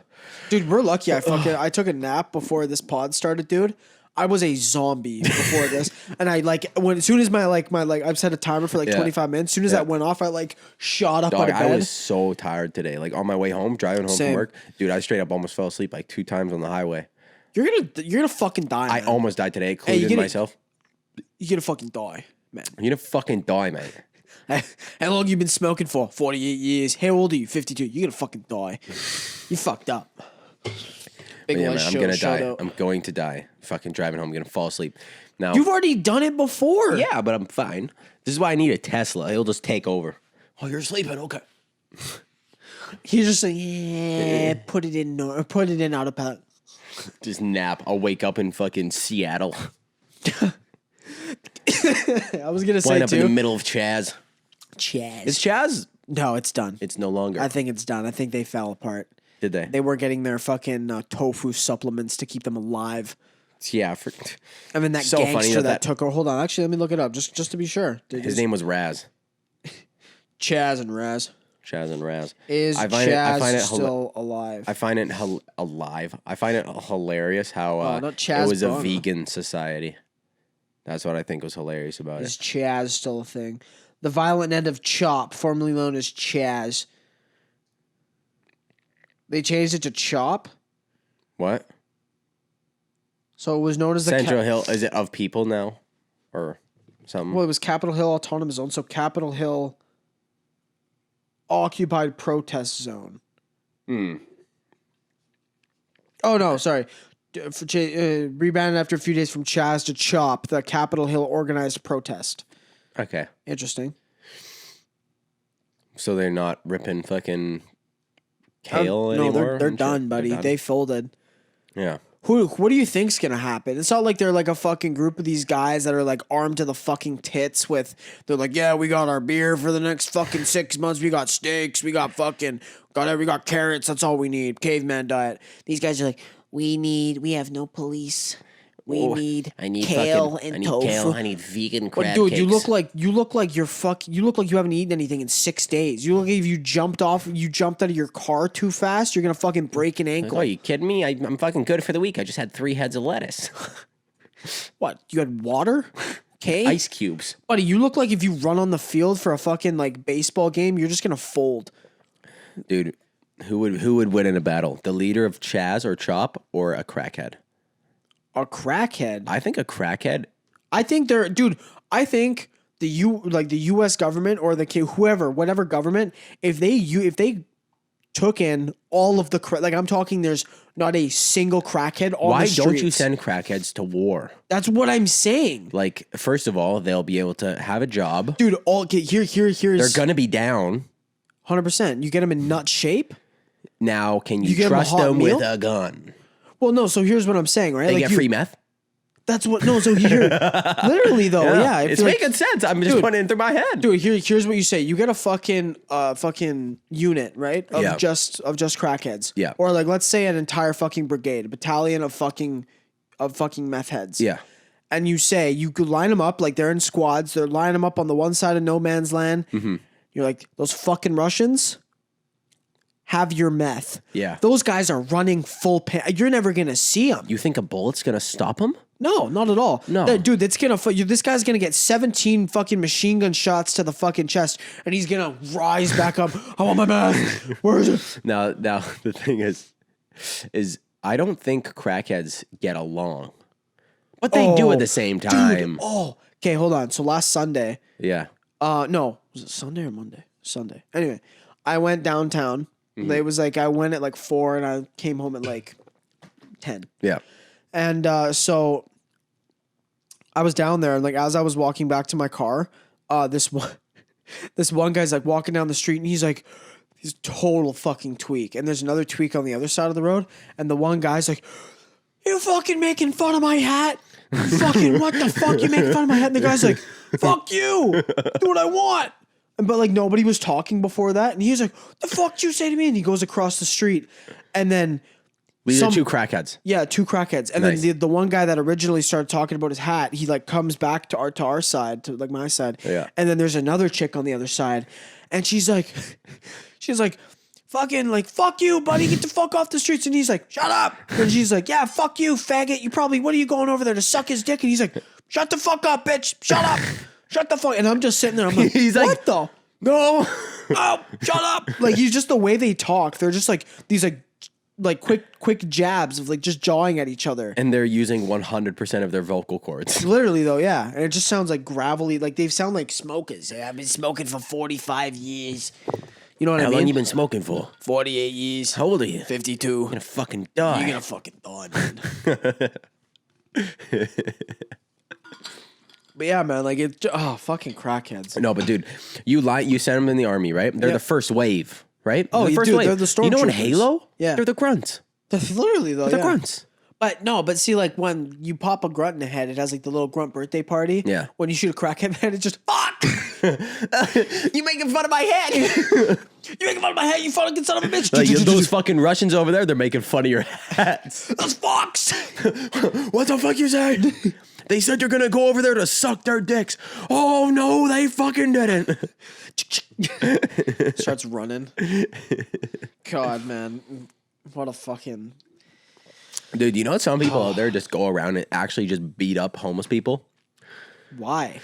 Dude, we're lucky. I took a nap before this pod started, dude. I was a zombie before this, and I as soon as my I've set a timer for 25 minutes. As soon as that went off, I shot up out of bed. I was so tired today. Like on my way home, driving home from work, dude, I straight up almost fell asleep like 2 times on the highway. You're gonna fucking die. Man. I almost died today, including myself. You're gonna fucking die, man. You're gonna fucking die, man. How long you been smoking for? 48 years. How old are you? 52. You're gonna fucking die. You fucked up. Big Yeah, man, I'm gonna die. Out. I'm going to die. Fucking driving home, I'm gonna fall asleep. Now you've already done it before. Yeah, but I'm fine. This is why I need a Tesla. It'll just take over. Oh, you're sleeping? Okay. He's just like, yeah, put it in autopilot. Just nap. I'll wake up in fucking Seattle. I was gonna say Wind up too. in the middle of Chaz. Chaz. Is Chaz? No, it's done. It's no longer. I think it's done. I think they fell apart. Did they? They were getting their fucking tofu supplements to keep them alive. Yeah. I mean, that so gangster that took her. Hold on. Actually, let me look it up just to be sure. His name was Raz. Chaz and Raz. Chaz and Raz. Is Chaz still alive? I find it alive. I find it hilarious how not Chaz it was Bono. a vegan society. That's what I think was hilarious about Is it. Chaz still a thing? The violent end of Chop, formerly known as Chaz. They changed it to Chop. What? So it was known as the Central Hill, is it of people now? Or something? Well, it was Capitol Hill Autonomous Zone. So Capitol Hill Occupied Protest Zone. Oh, no, sorry. Rebranded after a few days from Chaz to Chop, the Capitol Hill Organized Protest. Okay. Interesting. So they're not ripping fucking kale No, anymore? they're and shit? done, buddy. They're done? They folded. Yeah. What do you think's gonna happen? It's not like they're like a fucking group of these guys that are like armed to the fucking tits with. They're like, yeah, we got our beer for the next fucking 6 months. We got steaks. We got carrots. That's all we need. Caveman diet. These guys are like, we have no police. We need kale and tofu. Kale. I need vegan crab Dude, cakes. you look like you look like you haven't eaten anything in 6 days. You look like if you jumped out of your car too fast, you're gonna fucking break an ankle. Oh, are you kidding me? I'm fucking good for the week. I just had 3 heads of lettuce. What? You had water? Okay. Ice cubes. Buddy, you look like if you run on the field for a fucking like baseball game, you're just gonna fold. Dude, who would win in a battle? The leader of Chaz or Chop or a crackhead? A crackhead. I think a crackhead. I think I think the U.S. government or whatever government, if they took in all of the like I'm talking, there's not a single crackhead on Why the streets. don't you send crackheads to war? That's what I'm saying. Like, first of all, they'll be able to have a job. Dude, here's They're gonna be down. 100%. You get them in nut shape. Now, can You you give 'em a trust hot them meal? with a gun? Well, no. So here's what I'm saying, right? They Like get free meth? That's what. No. So here, literally though, yeah. I It's feel like- making sense. I'm just putting it through my head. Dude, here's what you say. You get a fucking unit, right? Of Yeah. just crackheads. Yeah. Or like let's say an entire fucking brigade, a battalion of fucking meth heads. Yeah. And you say you could line them up like they're in squads. They're lining them up on the one side of no man's land. Mm-hmm. You're like, those fucking Russians have your meth. Yeah. Those guys are running full you're never going to see them. You think a bullet's gonna stop them? No, not at all. No. Dude, this guy's gonna get 17 fucking machine gun shots to the fucking chest, and he's gonna rise back up. I want my meth. Where is it? Now the thing is I don't think crackheads get along, but they do at the same time. Oh, okay, hold on. So last Sunday, Yeah. no, was it Sunday or Monday? Sunday. Anyway, I went downtown. It was like I went at like 4 and I came home at like 10. Yeah. And so I was down there, and like as I was walking back to my car, this one guy's like walking down the street, and he's total fucking tweak. And there's another tweak on the other side of the road, and the one guy's like, "You fucking making fun of my hat? Fucking what the fuck? You making fun of my hat?" And the guy's like, "Fuck you, do what I want." But like nobody was talking before that, and he's like, "The fuck did you say to me?" And he goes across the street, and then. These are 2 crackheads. Yeah, 2 crackheads. And Nice. then the one guy that originally started talking about his hat, he like comes back to our side, to like my side. Yeah. And then there's another chick on the other side. And she's like, fucking like, fuck you, buddy, get the fuck off the streets. And he's like, shut up. And she's like, yeah, fuck you, faggot. What are you going over there to suck his dick? And he's like, shut the fuck up, bitch. Shut up. Shut the fuck. And I'm just sitting there. I'm like, He's what like, the? No. Oh, shut up. Like, he's just the way they talk. They're just like these like quick jabs of like just jawing at each other. And they're using 100% of their vocal cords. Literally though, yeah. And it just sounds like gravelly, like they sound like smokers. I've been smoking for 45 years. You know what I How mean? long you been smoking for? 48 years. How old are you? 52. You're gonna fucking die. You're gonna fucking die, man. But yeah, man, like fucking crackheads. No, but dude, you sent them in the army, right? They're Yeah. the first wave, right? Oh, the first dude, wave. they're the You know in stormtroopers. Halo? Yeah. They're the grunts. Literally though, They're yeah. grunts. But see, like when you pop a grunt in the head, it has like the little grunt birthday party. Yeah. When you shoot a crackhead in the head, it's just fuck. You making fun of my head? You making fun of my head, you fucking son of a bitch. Like, those fucking Russians over there, they're making fun of your hats. Those fucks. What the fuck you say? They said you're gonna go over there to suck their dicks. Oh no, they fucking didn't. Starts running. God, man. What a fucking... Dude, you know some people out there just go around and actually just beat up homeless people? Why?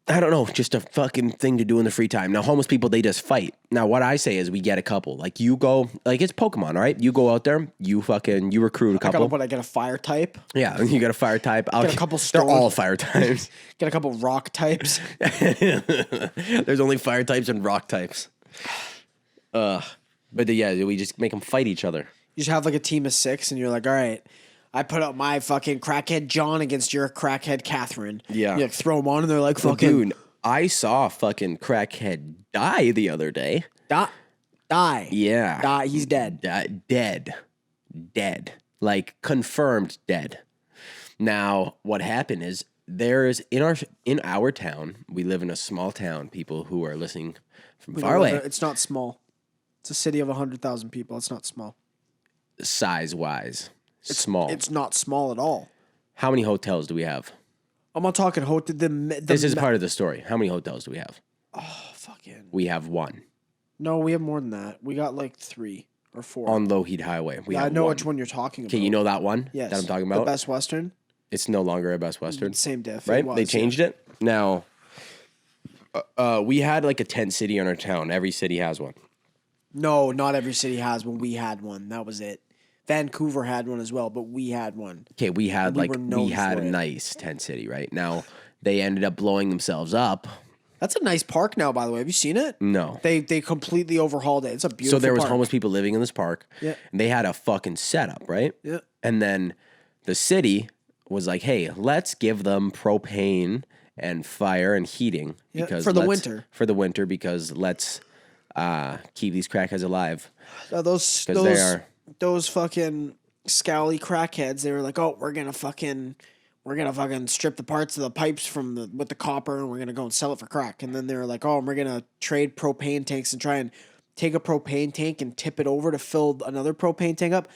I don't know, just a fucking thing to do in the free time. Now, homeless people, they just fight. Now, what I say is we get a couple. Like, you go, like, it's Pokemon, right? You go out there, you recruit a couple. I get a fire type. Yeah, you got a fire type. Get a couple They're stone. all fire types. Get a couple rock types. There's only fire types and rock types. But yeah, we just make them fight each other. You just have like a team of 6 and you're like, all right, I put up my fucking crackhead John against your crackhead Catherine. Yeah. You like throw them on and they're like Well, fucking. dude, I saw a fucking crackhead die the other day. Die. Yeah. Die. He's dead. Dead. Like, confirmed dead. Now, what happened is there's in our town, we live in a small town, people who are listening from far away. It's not small. It's a city of 100,000 people. It's not small. Size-wise, small. It's not small at all. How many hotels do we have? I'm not talking This is part of the story. How many hotels do we have? Oh, fucking. We have one. No, we have more than that. We got like 3 or 4. On Lougheed Highway. I have know one. which one you're talking about. Okay, you know that one Yes. that I'm talking The about? Best Western? It's no longer a Best Western. Same diff. Right? It was, They changed it. Now, we had like a tent city in our town. Every city has one. No, not every city has one. We had one. That was it. Vancouver had one as well, but we had one. Okay, we had We were known a for it. nice tent city, right? Now, they ended up blowing themselves up. That's a nice park now, by the way. Have you seen it? No. They completely overhauled it. It's a beautiful So there was park. homeless people living in this park. Yeah. And they had a fucking setup, right? Yeah. And then the city was like, hey, let's give them propane and fire and heating Yeah, for the let's- winter. For the winter, because let's keep these crackheads alive. Those they are- those fucking scowly crackheads. They were like, oh, we're gonna fucking strip the parts of the pipes with the copper, and we're gonna go and sell it for crack. And then they were like, oh, and we're gonna trade propane tanks and try and take a propane tank and tip it over to fill another propane tank up.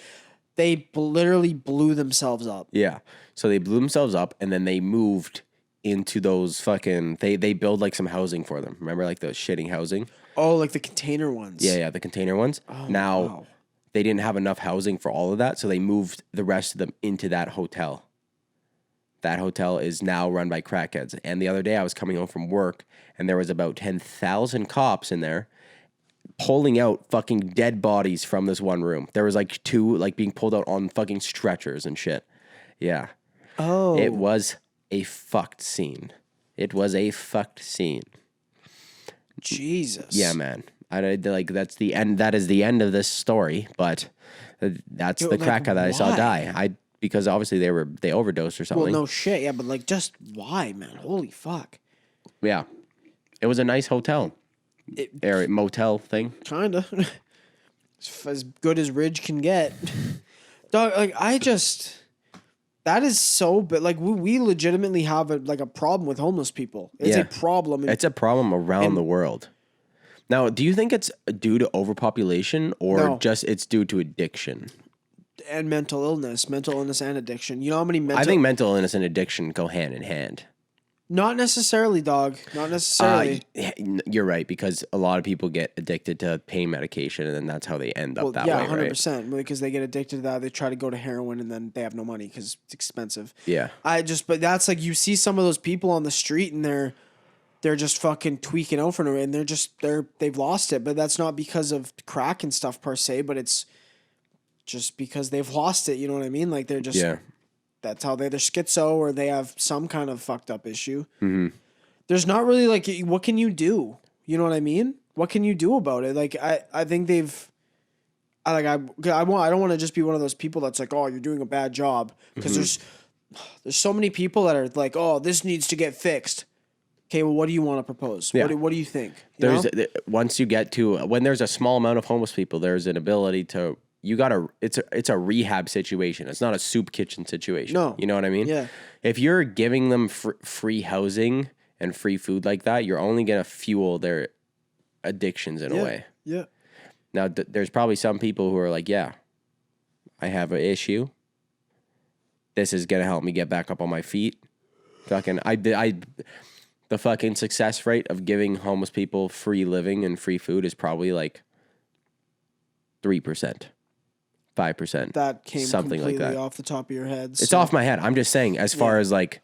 They literally blew themselves up. Yeah. So they blew themselves up, and then they moved into those fucking they build like some housing for them. Remember, like the shitting housing? Oh, like the container ones. Yeah, the container ones. Now wow. they didn't have enough housing for all of that, so they moved the rest of them into that hotel. That hotel is now run by crackheads. And the other day I was coming home from work, and there was about 10,000 cops in there pulling out fucking dead bodies from this one room. There was like 2 like being pulled out on fucking stretchers and shit. Yeah. Oh. It was a fucked scene. It was a fucked scene. Jesus. Yeah, man. Like that's the end. That is the end of this story. But that's the like, crackhead that I saw why? die. Because obviously they overdosed or something. Well, no shit. Yeah, but like, just why, man? Holy fuck. Yeah, it was a nice hotel, motel thing. Kinda. As good as Ridge can get. Dog, like, that is so bad. Like, we legitimately have a problem with homeless people. It's Yeah. a problem. It's a problem around the world. Now, do you think it's due to overpopulation or No. just it's due to addiction? And mental illness and addiction. You know how many I think mental illness and addiction go hand in hand. Not necessarily, dog. Not necessarily. You're right, because a lot of people get addicted to pain medication, and then that's how they end up that yeah, way, 100%. Because they get addicted to that. They try to go to heroin, and then they have no money because it's expensive. Yeah. But that's like, you see some of those people on the street, and they're just fucking tweaking out for it, and they've lost it. But that's not because of crack and stuff per se, but it's just because they've lost it. You know what I mean? Like, they're just, Yeah. that's how they're schizo, or they have some kind of fucked up issue. Mm-hmm. There's not really, like, what can you do? You know what I mean? What can you do about it? Like, I think I don't want to just be one of those people that's like, oh, you're doing a bad job. Because there's so many people that are like, oh, this needs to get fixed. Okay, well, what do you want to propose? Yeah. What do you think? You know? Once you get to when there's a small amount of homeless people, there's an ability to it's a rehab situation. It's not a soup kitchen situation. No. You know what I mean? Yeah. If you're giving them free housing and free food like that, you're only gonna fuel their addictions in a way. Yeah. Now, there's probably some people who are like, yeah, I have an issue. This is gonna help me get back up on my feet. The fucking success rate of giving homeless people free living and free food is probably like 3%, 5%. That came something like completely that. off the top of your head. It's off my head. I'm just saying, as far as like,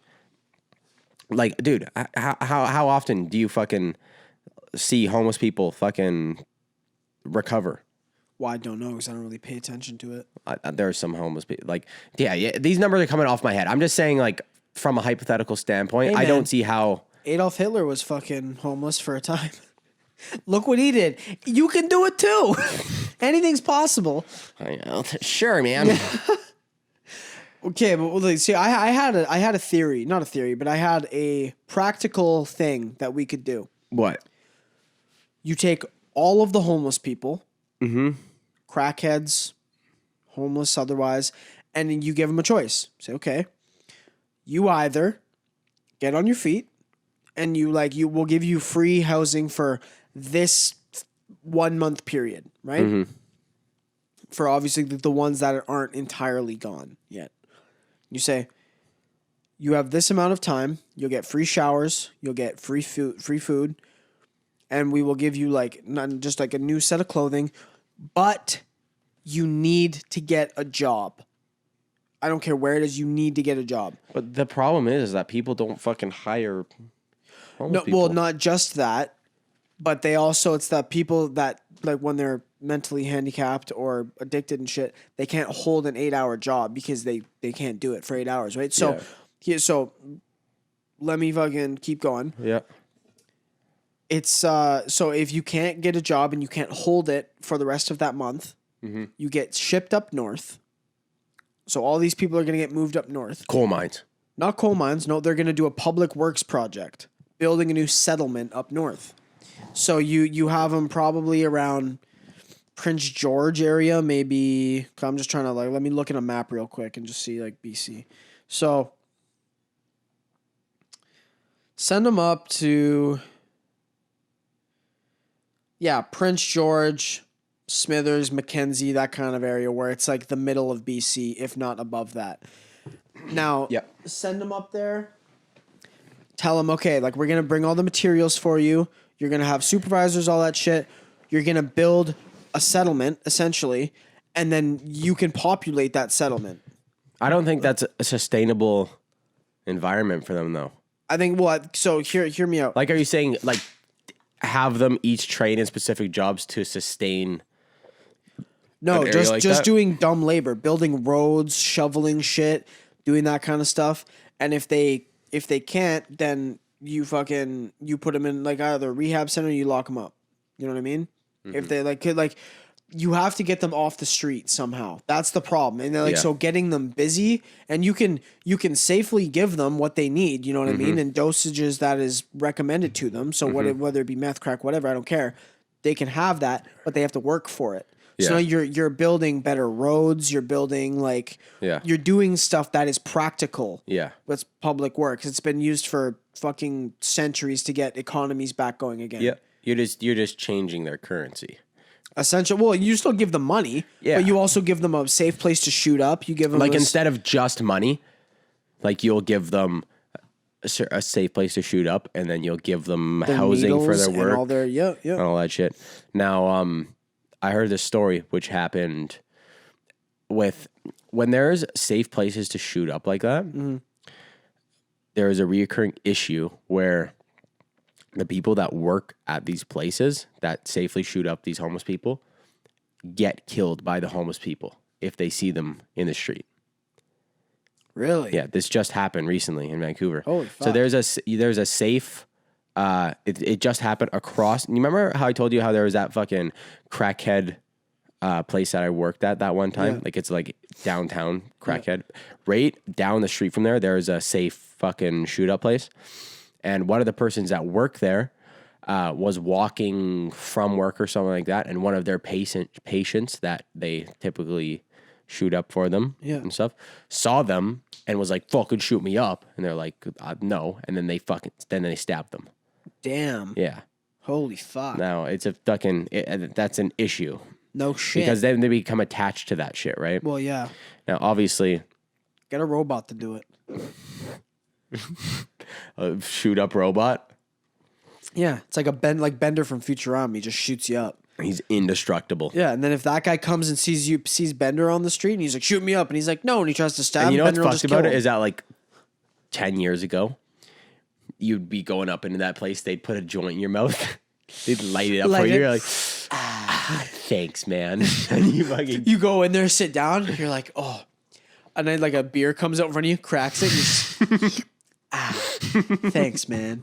Like, dude, how often do you fucking see homeless people fucking recover? Well, I don't know because I don't really pay attention to it. There are some homeless people. Like, yeah, these numbers are coming off my head. I'm just saying, like, from a hypothetical standpoint, Hey, I man. don't see how. Adolf Hitler was fucking homeless for a time. Look what he did. You can do it too. Anything's possible. I know. Sure, man. Okay, but like, see, I had a theory, not a theory, but I had a practical thing that we could do. What? You take all of the homeless people, crackheads, homeless otherwise, and then you give them a choice. Say, okay, you either get on your feet, and you will give you free housing for this 1 month period, right? For obviously the ones that aren't entirely gone yet. You say, you have this amount of time, you'll get free showers, you'll get free food, and we will give you just like a new set of clothing, but you need to get a job. I don't care where it is, you need to get a job. But the problem is that people don't fucking hire homeless people. Well, not just that, but it's that people that, like, when they're mentally handicapped or addicted and shit, they can't hold an 8-hour job because they can't do it for 8 hours, right? So, so let me fucking keep going. Yeah. It's so if you can't get a job and you can't hold it for the rest of that month, you get shipped up north. So all these people are going to get moved up north. Coal mines. Not coal mines. No, they're going to do a public works project, building a new settlement up north. So you have them probably around Prince George area, maybe. I'm just trying to let me look at a map real quick and just see like BC. So send them up to Prince George, Smithers, Mackenzie, that kind of area where it's like the middle of BC, if not above that. Now, send them up there. Tell them, okay, like, we're going to bring all the materials for you. You're going to have supervisors, all that shit. You're going to build a settlement, essentially, and then you can populate that settlement. I don't think that's a sustainable environment for them, though. I think, so hear me out. Like, are you saying, like, have them each train in specific jobs to sustain? No, just that? doing dumb labor, building roads, shoveling shit, doing that kind of stuff. And if they can't, then you put them in like either a rehab center or you lock them up. You know what I mean? If they you have to get them off the street somehow. That's the problem. And they're so getting them busy, and you can safely give them what they need, you know what I mean? And dosages that is recommended to them. So whether it be meth, crack, whatever, I don't care. They can have that, but they have to work for it. So now you're building better roads, you're building you're doing stuff that is practical. Yeah. With public works. It's been used for fucking centuries to get economies back going again. Yeah. You're just changing their currency. Essential. Well, you still give them money, but you also give them a safe place to shoot up. You give them instead of just money, like you'll give them a safe place to shoot up, and then you'll give them housing for their work, and all their and all that shit. Now, I heard this story which happened with when there's safe places to shoot up like that. There is a reoccurring issue where the people that work at these places that safely shoot up these homeless people get killed by the homeless people if they see them in the street. Really? Yeah, this just happened recently in Vancouver. Holy fuck. So there's a safe. It just happened across. You remember how I told you how there was that fucking crackhead place that I worked at that one time? Yeah. Like it's like downtown crackhead. Right down the street from there is a safe fucking shoot up place. And one of the persons that work there was walking from work or something like that, and one of their patients that they typically shoot up for them and stuff saw them and was like, "Fucking shoot me up," and they're like, "No," and then they stabbed them. Damn. Yeah. Holy fuck. Now it's a fucking that's an issue. No shit. Because then they become attached to that shit, right? Well, yeah. Now, obviously, get a robot to do it. A shoot up robot. Yeah, it's like Bender from Futurama. He just shoots you up. He's indestructible. Yeah, and then if that guy comes and sees Bender on the street, and he's like, "Shoot me up," and he's like, "No," and he tries to stab. And you know Bender what's fucked about it is that like 10 years ago, you'd be going up into that place. They'd put a joint in your mouth. They'd light it up Light for you. it. You're like, thanks, man. And you fucking You go in there, sit down, you're like, oh. And then like a beer comes out in front of you, cracks it, and you just, thanks, man.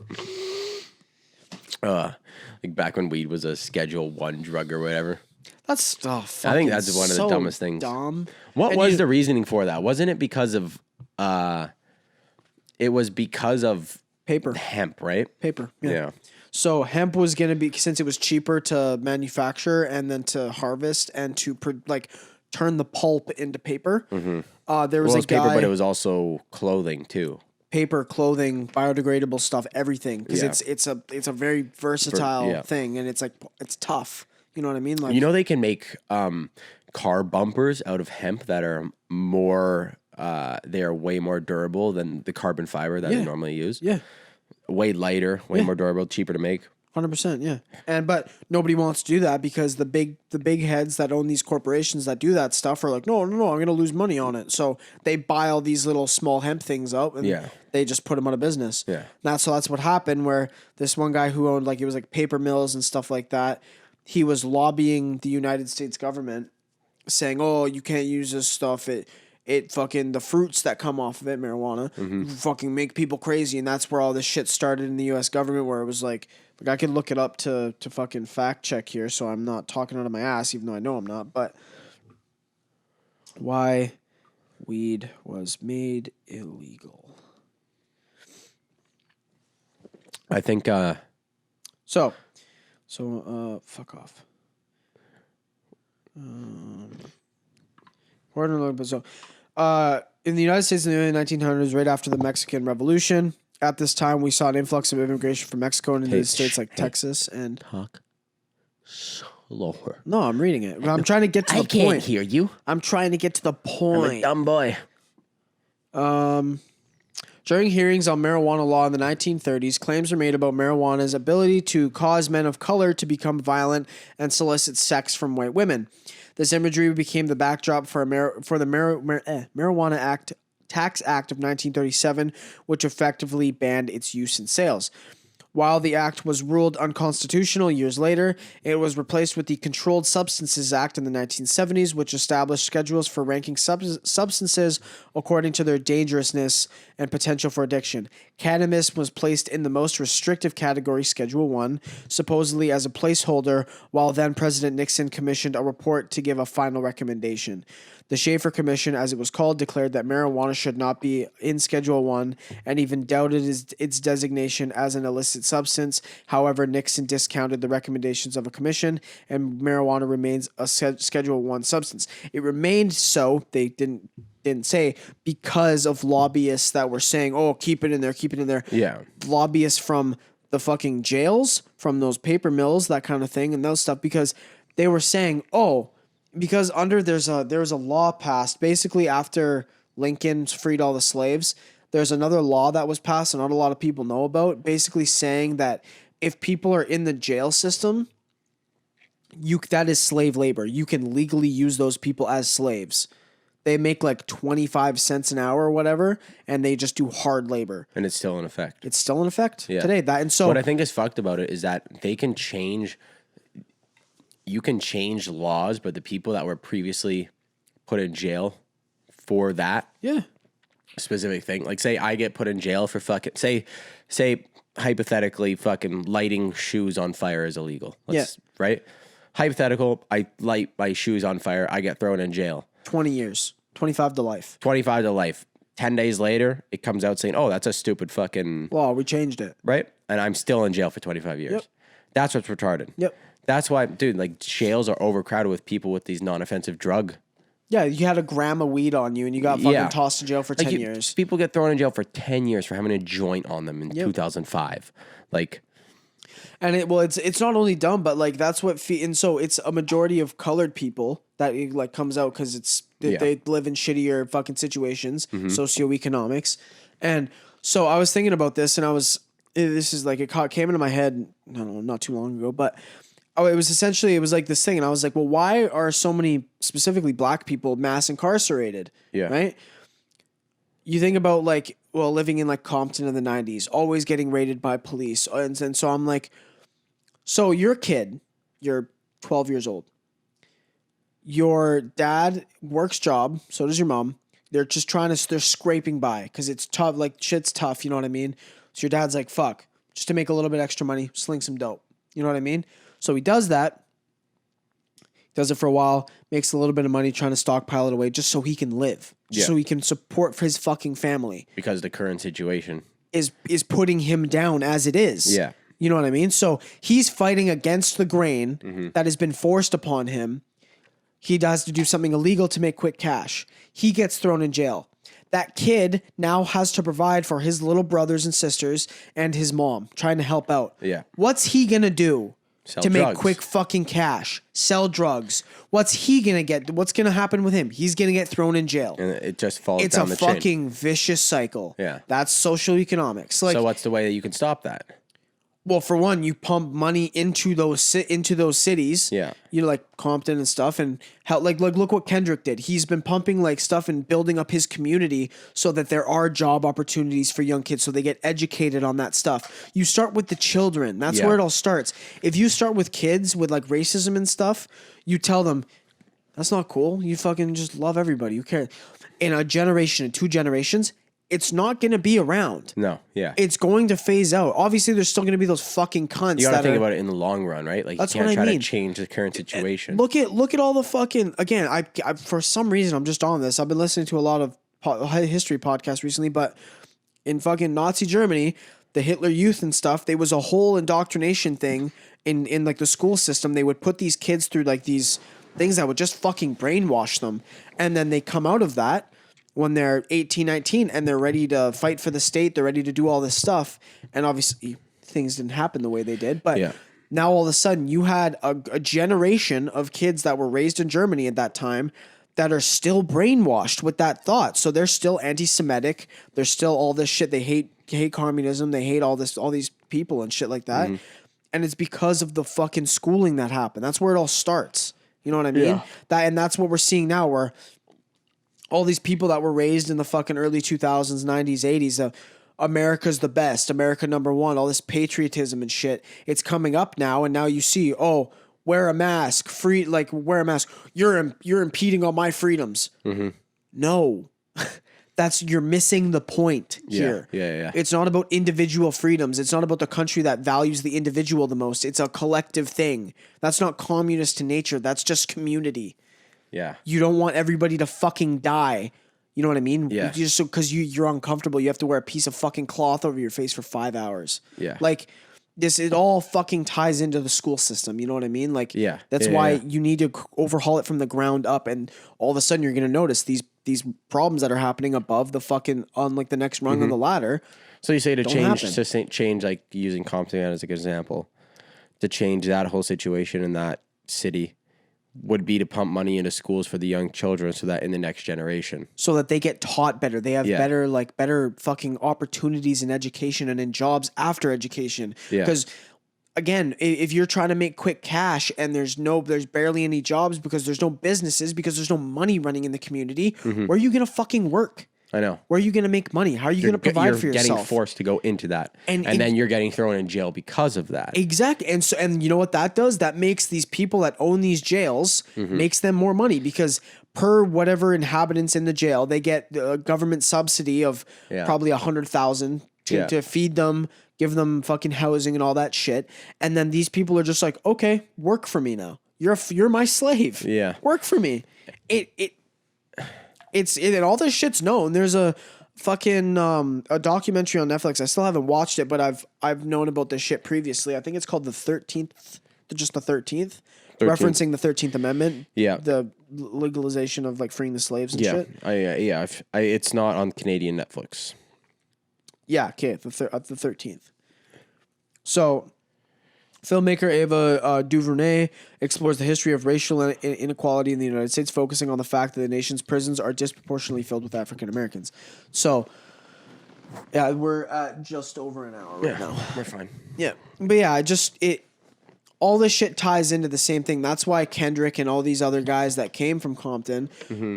like back when weed was a Schedule 1 drug or whatever. That's I think that's one of the dumbest things. Dumb. What And was the reasoning for that? Wasn't it because of it was because of paper? hemp, right? Paper. Yeah. So hemp was gonna be, since it was cheaper to manufacture and then to harvest and to turn the pulp into paper. Mm-hmm. There was Well, it was a guy, paper, but it was also clothing too. paper, clothing, biodegradable stuff, everything, because Yeah. it's a very versatile yeah. thing, and it's tough. You know what I mean? Like, You know, they can make car bumpers out of hemp that are more, they are way more durable than the carbon fiber that they normally use. yeah. Way lighter, way more durable, cheaper to make. 100%, yeah. But nobody wants to do that because the big heads that own these corporations that do that stuff are like, no, I'm going to lose money on it. So they buy all these little small hemp things up and they just put them out of business. Yeah. That's what happened, where this one guy who owned it was like paper mills and stuff like that, he was lobbying the United States government saying, oh, you can't use this stuff. It fucking, the fruits that come off of it, marijuana, fucking make people crazy. And that's where all this shit started in the U.S. government, where it was like I could look it up to fucking fact check here, so I'm not talking out of my ass, even though I know I'm not. But why weed was made illegal. I think, So fuck off. In the United States in the early 1900s, right after the Mexican Revolution, at this time we saw an influx of immigration from Mexico into the states like Texas and. talk slower. No, I'm reading it. I'm trying to get to the I can't point. hear you. I'm trying to get to the I'm a point. dumb boy. During hearings on marijuana law in the 1930s, claims were made about marijuana's ability to cause men of color to become violent and solicit sex from white women. This imagery became the backdrop for the Marijuana Tax Act of 1937, which effectively banned its use and sales. While the act was ruled unconstitutional years later, it was replaced with the Controlled Substances Act in the 1970s, which established schedules for ranking substances according to their dangerousness and potential for addiction. Cannabis was placed in the most restrictive category, Schedule 1, supposedly as a placeholder, while then President Nixon commissioned a report to give a final recommendation. The Schaefer Commission, as it was called, declared that marijuana should not be in Schedule 1 and even doubted its designation as an illicit substance. However, Nixon discounted the recommendations of a commission, and marijuana remains a Schedule 1 substance. It remained so, they didn't say, because of lobbyists that were saying, oh, keep it in there, keep it in there. Yeah. Lobbyists from the fucking jails, from those paper mills, that kind of thing, and those stuff, because they were saying, oh, because there's a law passed basically after Lincoln freed all the slaves. There's another law that was passed and not a lot of people know about, basically saying that if people are in the jail system, that is slave labor. You can legally use those people as slaves. They make like 25 cents an hour or whatever, and they just do hard labor. And it's still in effect. It's still in effect today. What I think is fucked about it is that they can change. You can change laws, but the people that were previously put in jail for that specific thing, like say I get put in jail for fucking say hypothetically fucking lighting shoes on fire is illegal. Right? Hypothetical, I light my shoes on fire, I get thrown in jail. 20 years, 25 to life. 25 to life. 10 days later, it comes out saying, oh, that's a stupid fucking law. We changed it. Right? And I'm still in jail for 25 years. Yep. That's what's retarded. Yep. That's why, dude, like jails are overcrowded with people with these non-offensive drug. Yeah, you had a gram of weed on you and you got fucking tossed in jail for 10 years. People get thrown in jail for 10 years for having a joint on them in 2005. Like, and it's not only dumb, but like that's what and so it's a majority of colored people that it like comes out because they live in shittier fucking situations, socioeconomics. And so I was thinking about this, and it came into my head, I don't know, not too long ago, but it was like this thing, and I was like, well, why are so many specifically black people mass incarcerated? Yeah. Right. you think about like, well, living in like Compton in the 90s, always getting raided by police. And so I'm like, so you're a kid, you're 12 years old. Your dad works job, so does your mom. They're just they're scraping by because it's tough. Like shit's tough, you know what I mean? So your dad's like, fuck, just to make a little bit extra money, sling some dope. You know what I mean? So he does that. Does it for a while, makes a little bit of money trying to stockpile it away just so he can live. Just so he can support his fucking family. Because the current situation is putting him down as it is. Yeah. You know what I mean? So he's fighting against the grain that has been forced upon him. He has to do something illegal to make quick cash. He gets thrown in jail. That kid now has to provide for his little brothers and sisters and his mom, trying to help out. Yeah. What's he going to do? Sell to drugs. Make quick fucking cash, sell drugs. What's he gonna get? What's gonna happen with him? He's gonna get thrown in jail. And it just falls It's down a the chain. fucking vicious cycle. Yeah. That's social economics. Like, So what's the way that you can stop that? well, for one, you pump money into those cities. Yeah. You know, like Compton and stuff, and how like look what Kendrick did. He's been pumping like stuff and building up his community so that there are job opportunities for young kids, so they get educated on that stuff. You start with the children. That's Yeah. where it all starts. If you start with kids with like racism and stuff, you tell them that's not cool. You fucking just love everybody. You care. In a generation, in 2 generations, it's not going to be around. No, yeah. It's going to phase out. Obviously, there's still going to be those fucking cunts. You got to that think are, about it in the long run, right? Like That's you can't what I try mean. to change the current situation. Look at all the fucking, again, I for some reason I'm just on this. I've been listening to a lot of history podcasts recently, but in fucking Nazi Germany, the Hitler Youth and stuff, there was a whole indoctrination thing in like the school system. They would put these kids through like these things that would just fucking brainwash them, and then they come out of that when they're 18, 19, and they're ready to fight for the state. They're ready to do all this stuff. And obviously things didn't happen the way they did. But now all of a sudden you had a generation of kids that were raised in Germany at that time that are still brainwashed with that thought. So they're still anti-Semitic. They're still all this shit. They hate communism. They hate all these people and shit like that. And it's because of the fucking schooling that happened. That's where it all starts. You know what I mean? And that's what we're seeing now, where all these people that were raised in the fucking early 2000s, 90s, 80s, America's the best, America number one, all this patriotism and shit, it's coming up now, and now you see, oh, wear a mask, wear a mask. You're impeding on my freedoms. No. You're missing the point here. Yeah. It's not about individual freedoms. It's not about the country that values the individual the most. It's a collective thing. That's not communist to nature. That's just community. Yeah. You don't want everybody to fucking die. You know what I mean? Yeah. Just because you're uncomfortable, you have to wear a piece of fucking cloth over your face for 5 hours. Yeah. Like it all fucking ties into the school system. You know what I mean? Like, that's why you need to overhaul it from the ground up. And all of a sudden you're going to notice these problems that are happening above the fucking, on like the next rung on the ladder. So you say happen. change, like using Compton as an example, to change that whole situation in that city would be to pump money into schools for the young children so that in the next generation, so that they get taught better. They have better fucking opportunities in education and in jobs after education. Because again, if you're trying to make quick cash and there's barely any jobs because there's no businesses, because there's no money running in the community, where are you going to fucking work? I know. Where are you going to make money? How are you going to provide for yourself? You're getting forced to go into that. And then you're getting thrown in jail because of that. Exactly. And you know what that does? That makes these people that own these jails, makes them more money, because per whatever inhabitants in the jail, they get a government subsidy of probably $100,000 to feed them, give them fucking housing and all that shit. And then these people are just like, okay, work for me now. You're my slave. Yeah. Work for me. And all this shit's known. There's a fucking a documentary on Netflix. I still haven't watched it, but I've known about this shit previously. I think it's called The 13th, just the 13th, referencing the 13th Amendment. Yeah. The legalization of like freeing the slaves and shit. It's not on Canadian Netflix. Yeah, okay, the 13th. So, filmmaker Ava DuVernay explores the history of racial inequality in the United States, focusing on the fact that the nation's prisons are disproportionately filled with African Americans. So, we're at just over an hour right now. We're fine. Yeah, but yeah, all this shit ties into the same thing. That's why Kendrick and all these other guys that came from Compton,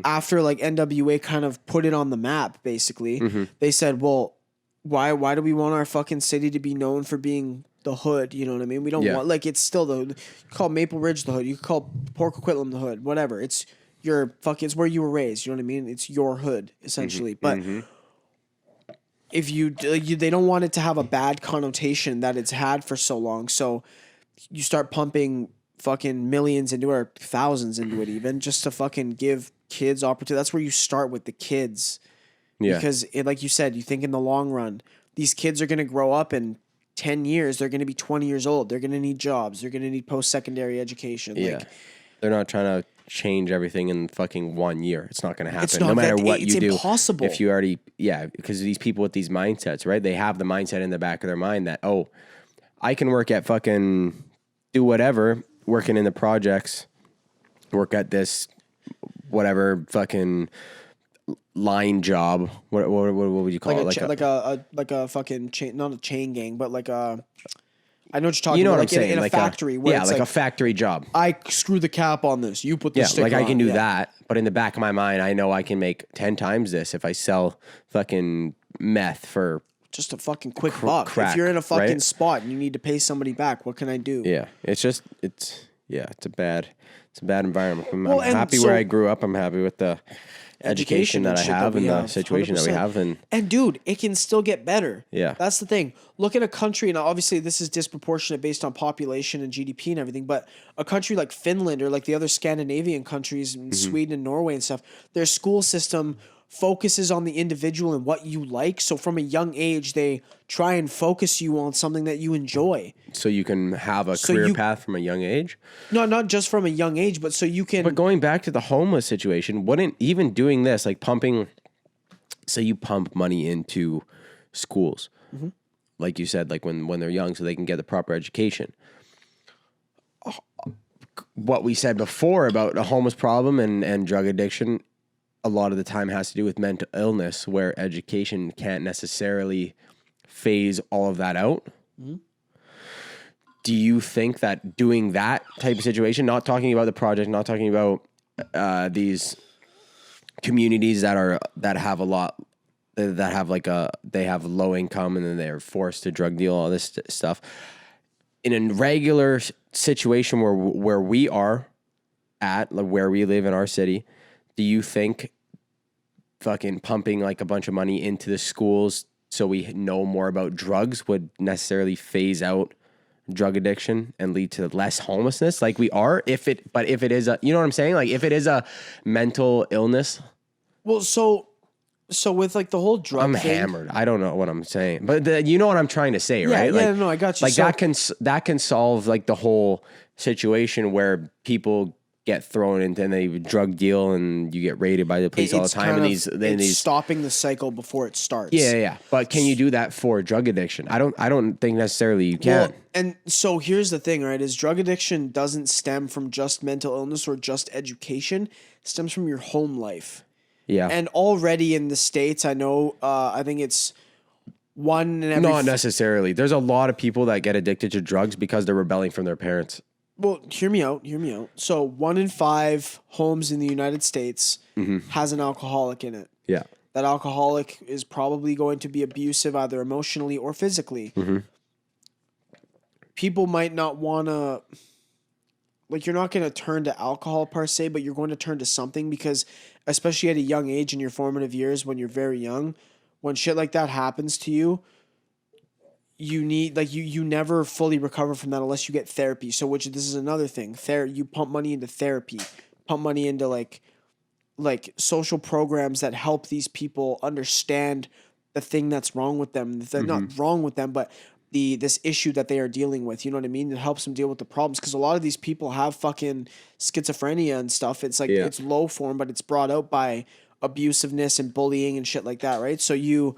after like NWA kind of put it on the map, basically, they said, well, why do we want our fucking city to be known for being the hood? You know what I mean? We don't want, like, it's still the, you call Maple Ridge the hood, you could call Port Coquitlam the hood, whatever. It's your fucking, it's where you were raised. You know what I mean? It's your hood, essentially. But if they don't want it to have a bad connotation that it's had for so long. So you start pumping fucking millions into it, or thousands into it even, just to fucking give kids opportunity. That's where you start with the kids. Yeah. Because like you said, you think in the long run, these kids are going to grow up in 10 years. They're going to be 20 years old. They're going to need jobs. They're going to need post-secondary education. Yeah. Like, they're not trying to change everything in fucking 1 year. It's not going to happen. No matter what you do. It's impossible. If you already, because these people with these mindsets, right? They have the mindset in the back of their mind that, oh, I can work at fucking do whatever, working in the projects, work at this whatever fucking line job. What would you call it? Like a fucking chain, not a chain gang, but like a, I know what you're talking about. What I'm saying. In a factory. Where it's like a factory job. I screw the cap on this. You put the sticker on. Like I can do that, but in the back of my mind, I know I can make 10 times this if I sell fucking meth for just a fucking quick buck. Crack, if you're in a fucking spot and you need to pay somebody back, what can I do? Yeah, it's a bad environment. I'm happy where I grew up. I'm happy with the education that I have and the situation 100%. That we have. And dude, it can still get better. Yeah. That's the thing. Look at a country, and obviously this is disproportionate based on population and GDP and everything, but a country like Finland or like the other Scandinavian countries, and Sweden and Norway and stuff, their school system focuses on the individual and what you like. So from a young age, they try and focus you on something that you enjoy. So you can have a career path from a young age? No, not just from a young age, but so you can... But going back to the homeless situation, wouldn't even doing this, like pumping... Say you pump money into schools, like you said, like when they're young so they can get the proper education. What we said before about a homeless problem and drug addiction... a lot of the time has to do with mental illness, where education can't necessarily phase all of that out. Do you think that doing that type of situation, not talking about the project, not talking about these communities that have they have low income and then they're forced to drug deal, all this stuff, in a regular situation where we are at, like where we live in our city, do you think fucking pumping like a bunch of money into the schools so we know more about drugs would necessarily phase out drug addiction and lead to less homelessness like we are? If it is a, you know what I'm saying? Like if it is a mental illness. Well, so with like the whole drug thing, hammered. I don't know what I'm saying, but you know what I'm trying to say, right? Yeah, like, no, I got you. Like that can solve like the whole situation where people get thrown into and they drug deal and you get raided by the police all the time. And these stopping the cycle before it starts. Yeah. But can you do that for drug addiction? I don't think necessarily you can. Well, and so here's the thing, right? Is drug addiction doesn't stem from just mental illness or just education. It stems from your home life. Yeah. And already in the States, I know, I think it's one in every... Not necessarily. There's a lot of people that get addicted to drugs because they're rebelling from their parents. Well, hear me out. So 1 in 5 homes in the United States has an alcoholic in it. Yeah. That alcoholic is probably going to be abusive either emotionally or physically. People might not want to... Like, you're not going to turn to alcohol per se, but you're going to turn to something because, especially at a young age in your formative years when you're very young, when shit like that happens to you, you need, like, you never fully recover from that unless you get therapy. So, this is another thing. You pump money into therapy, pump money into, like social programs that help these people understand the thing that's wrong with them. Not wrong with them, but this issue that they are dealing with, you know what I mean? It helps them deal with the problems because a lot of these people have fucking schizophrenia and stuff. It's like it's low form, but it's brought out by abusiveness and bullying and shit like that, right? So you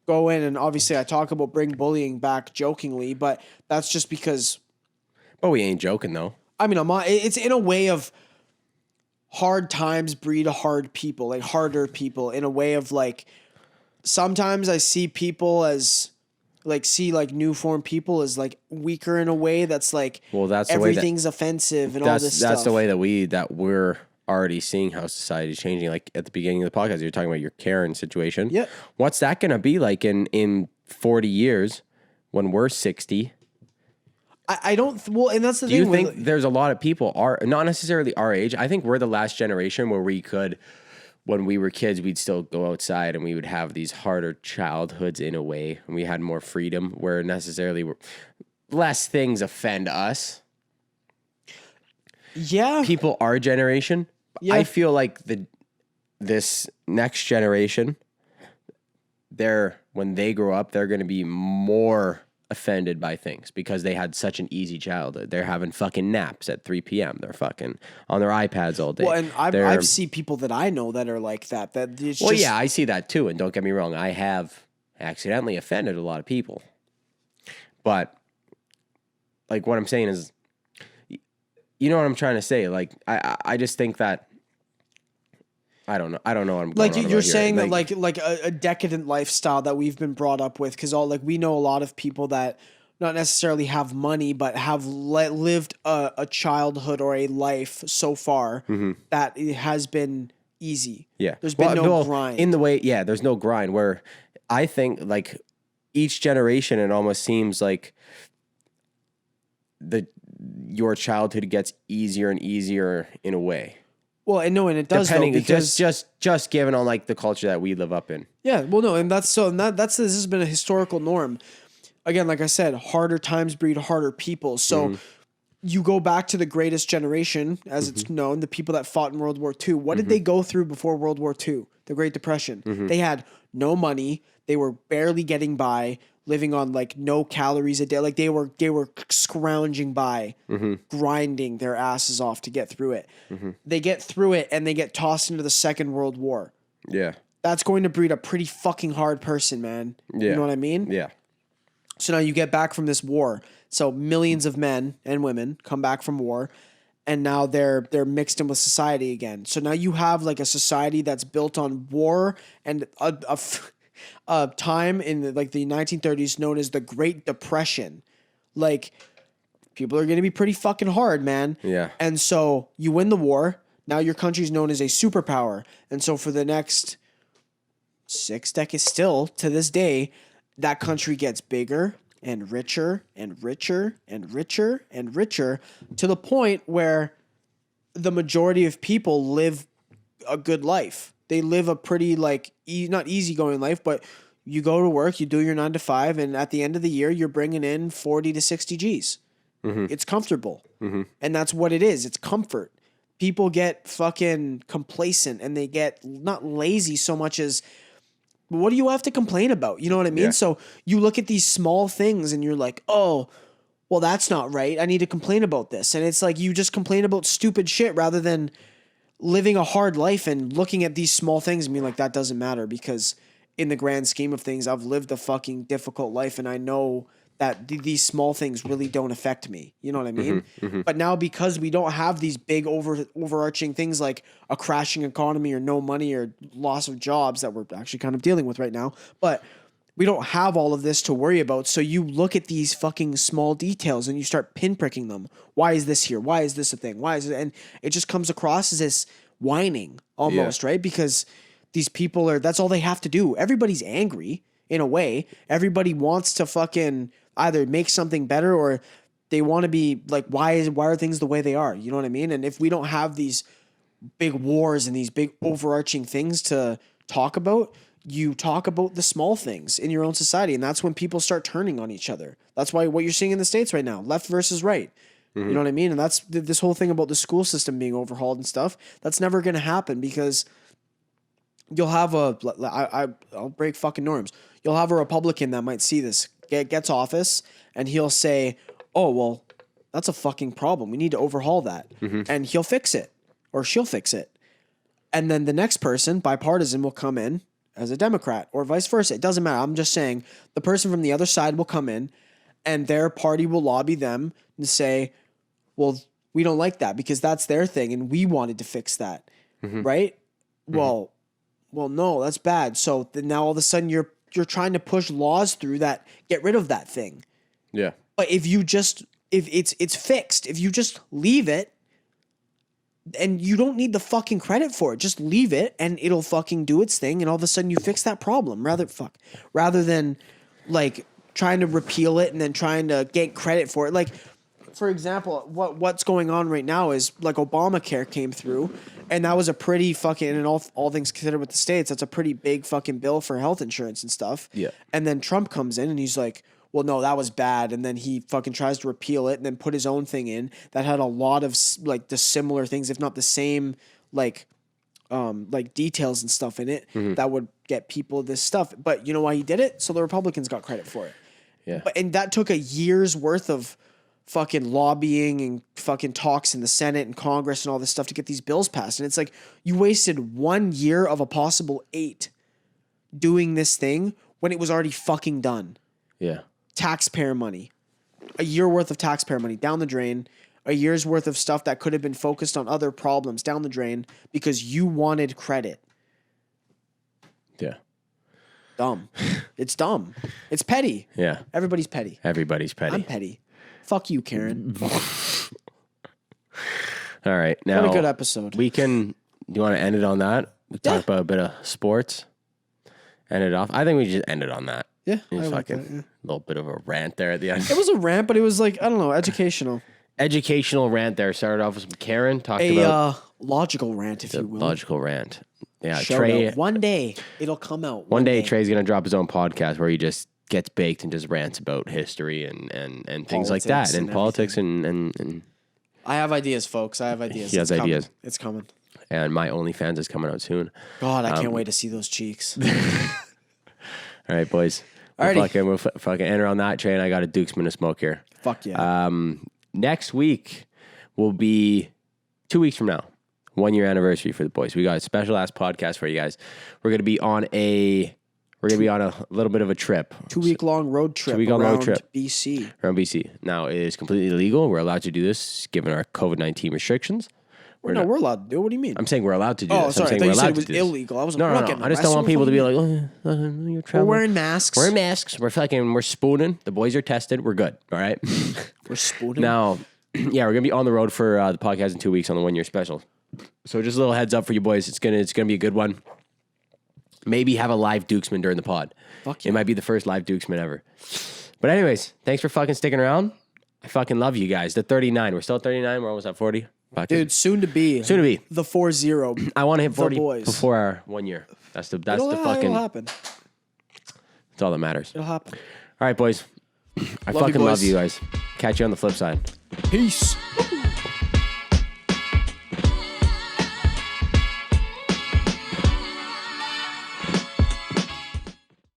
go in and obviously I talk about bring bullying back jokingly, but that's just because. But we ain't joking though. I mean, it's in a way of hard times breed hard people, like harder people in a way of like sometimes I see people as like see like new formed people as like weaker in a way that's like, well, that's the way that everything's offensive and all this stuff. that's the way that we're already seeing how society is changing. Like at the beginning of the podcast, you're talking about your Karen situation. Yeah. What's that going to be like in 40 years when we're 60? I don't, well, and that's the Do you thing. think there's a lot of people are not necessarily our age? I think we're the last generation where we could, when we were kids, we'd still go outside and we would have these harder childhoods in a way, and we had more freedom where necessarily less things offend us. Yeah. People our generation, Yeah. I feel like this next generation, when they grow up, they're going to be more offended by things because they had such an easy childhood. They're having fucking naps at 3 p.m. They're fucking on their iPads all day. Well, and I've seen people that I know that are like that. Yeah, I see that too. And don't get me wrong, I have accidentally offended a lot of people. But like what I'm saying is, you know what I'm trying to say? Like I just think that I don't know what I'm going like on you're about saying here. that like a decadent lifestyle that we've been brought up with, because all like we know a lot of people that not necessarily have money but have lived a childhood or a life so far that it has been easy. Yeah, there's been no grind in the way. Yeah, there's no grind. Where I think like each generation, it almost seems like your childhood gets easier and easier in a way. Well, and no, and it does depending though, because just given on like the culture that we live up in. yeah, well, no, and that's this has been a historical norm. Again, like I said, harder times breed harder people. So you go back to the greatest generation, as it's known, the people that fought in World War II. What did they go through before World War II? The Great Depression. They had no money. They were barely getting by, living on like no calories a day. Like they were scrounging by, grinding their asses off to get through it. They get through it and they get tossed into the Second World War. Yeah. That's going to breed a pretty fucking hard person, man. Yeah. You know what I mean? Yeah. So now you get back from this war. So millions of men and women come back from war, and now they're mixed in with society again. So now you have like a society that's built on war and a time in like the 1930s known as the Great Depression. Like people are going to be pretty fucking hard, man. Yeah. And so you win the war. Now your country's known as a superpower. And so for the next 6 decades, still to this day, that country gets bigger and richer and richer and richer and richer to the point where the majority of people live a good life. They live a pretty like not easygoing life, but you go to work, you do your 9 to 5, and at the end of the year, you're bringing in 40 to 60 G's. It's comfortable. And that's what it is. It's comfort. People get fucking complacent and they get not lazy so much as, what do you have to complain about? You know what I mean? Yeah. So you look at these small things and you're like, oh, well, that's not right. I need to complain about this. And it's like you just complain about stupid shit rather than living a hard life and looking at these small things and being like, that doesn't matter, because in the grand scheme of things, I've lived a fucking difficult life and I know that these small things really don't affect me. You know what I mean? But now because we don't have these big overarching things like a crashing economy or no money or loss of jobs that we're actually kind of dealing with right now, but we don't have all of this to worry about. So you look at these fucking small details and you start pinpricking them. Why is this here? Why is this a thing? Why is it? And it just comes across as this whining almost, right? Because these people that's all they have to do. Everybody's angry in a way. Everybody wants to fucking either make something better or they want to be like, why are things the way they are? You know what I mean? And if we don't have these big wars and these big overarching things to talk about, you talk about the small things in your own society. And that's when people start turning on each other. That's why what you're seeing in the States right now, left versus right. You know what I mean? And that's this whole thing about the school system being overhauled and stuff. That's never going to happen because you'll have I'll break fucking norms. You'll have a Republican that might see this, gets office, and he'll say, oh, well, that's a fucking problem. We need to overhaul that. And he'll fix it, or she'll fix it. And then the next person, bipartisan, will come in as a Democrat, or vice versa. It doesn't matter. I'm just saying the person from the other side will come in, and their party will lobby them and say, well, we don't like that because that's their thing, and we wanted to fix that, right? Well, no, that's bad. So then now all of a sudden you're you're trying to push laws through that get rid of that thing. Yeah. But if it's fixed, if you just leave it, and you don't need the fucking credit for it, just leave it and it'll fucking do its thing, and all of a sudden you fix that problem rather than like trying to repeal it and then trying to get credit for it. Like, for example, what's going on right now is like Obamacare came through, and that was a pretty fucking, and all things considered with the states, that's a pretty big fucking bill for health insurance and stuff. Yeah. And then Trump comes in and he's like, well, no, that was bad. And then he fucking tries to repeal it and then put his own thing in that had a lot of like the similar things, if not the same, like details and stuff in it that would get people this stuff. But you know why he did it? So the Republicans got credit for it. Yeah. And that took a year's worth of fucking lobbying and fucking talks in the Senate and Congress and all this stuff to get these bills passed. And it's like, you wasted 1 year of a possible 8 doing this thing when it was already fucking done. Yeah. Taxpayer money. A year worth of taxpayer money down the drain. A year's worth of stuff that could have been focused on other problems down the drain because you wanted credit. Yeah. Dumb. It's dumb. It's petty. Yeah. Everybody's petty. Everybody's petty. I'm petty. Fuck you, Karen. All right. Now, what a good episode. Do you want to end it on that? We talk about a bit of sports. End it off. I think we just end it on that. Yeah. Just I like fucking that, yeah. little bit of a rant there at the end. It was a rant, but it was like, I don't know, educational. Educational rant there. Started off with Karen. Talked A about logical rant, if the you will. logical rant. Yeah. Shout Trey. out. One day, it'll come out. One day Trey's going to drop his own podcast where he just gets baked and just rants about history and things like that, and politics and I have ideas, folks. I have ideas. He has It's ideas. Coming. It's coming. and my OnlyFans is coming out soon. God, I can't wait to see those cheeks. All right, boys. We'll fucking enter on that train. I got a Dukesman to smoke here. Fuck yeah. Next week will be 2 weeks from now. 1 year anniversary for the boys. We got a special ass podcast for you guys. We're gonna be on a little bit of a trip. 2 week long road trip around BC. Around BC. Now it is completely legal. We're allowed to do this given our COVID-19 restrictions. We're allowed to do it. What do you mean? I'm saying we're allowed to do this. Oh, sorry. I thought you said it was illegal. I was No. I just don't want people to be like, you're traveling. We're wearing masks. We're wearing masks. We're spooning. The boys are tested. We're good. All right. We're spooning. Now, yeah, we're gonna be on the road for the podcast in 2 weeks on the 1 year special. So just a little heads up for you boys. It's gonna be a good one. Maybe have a live Dukesman during the pod. Fuck yeah. It might be the first live Dukesman ever. But anyways, thanks for fucking sticking around. I fucking love you guys. The 39. We're still at 39. We're almost at 40. Dude, soon to be. The 40. I want to hit 40 boys. before our 1 year. It'll happen. That's all that matters. It'll happen. All right, boys. I fucking love you guys. Catch you on the flip side. Peace.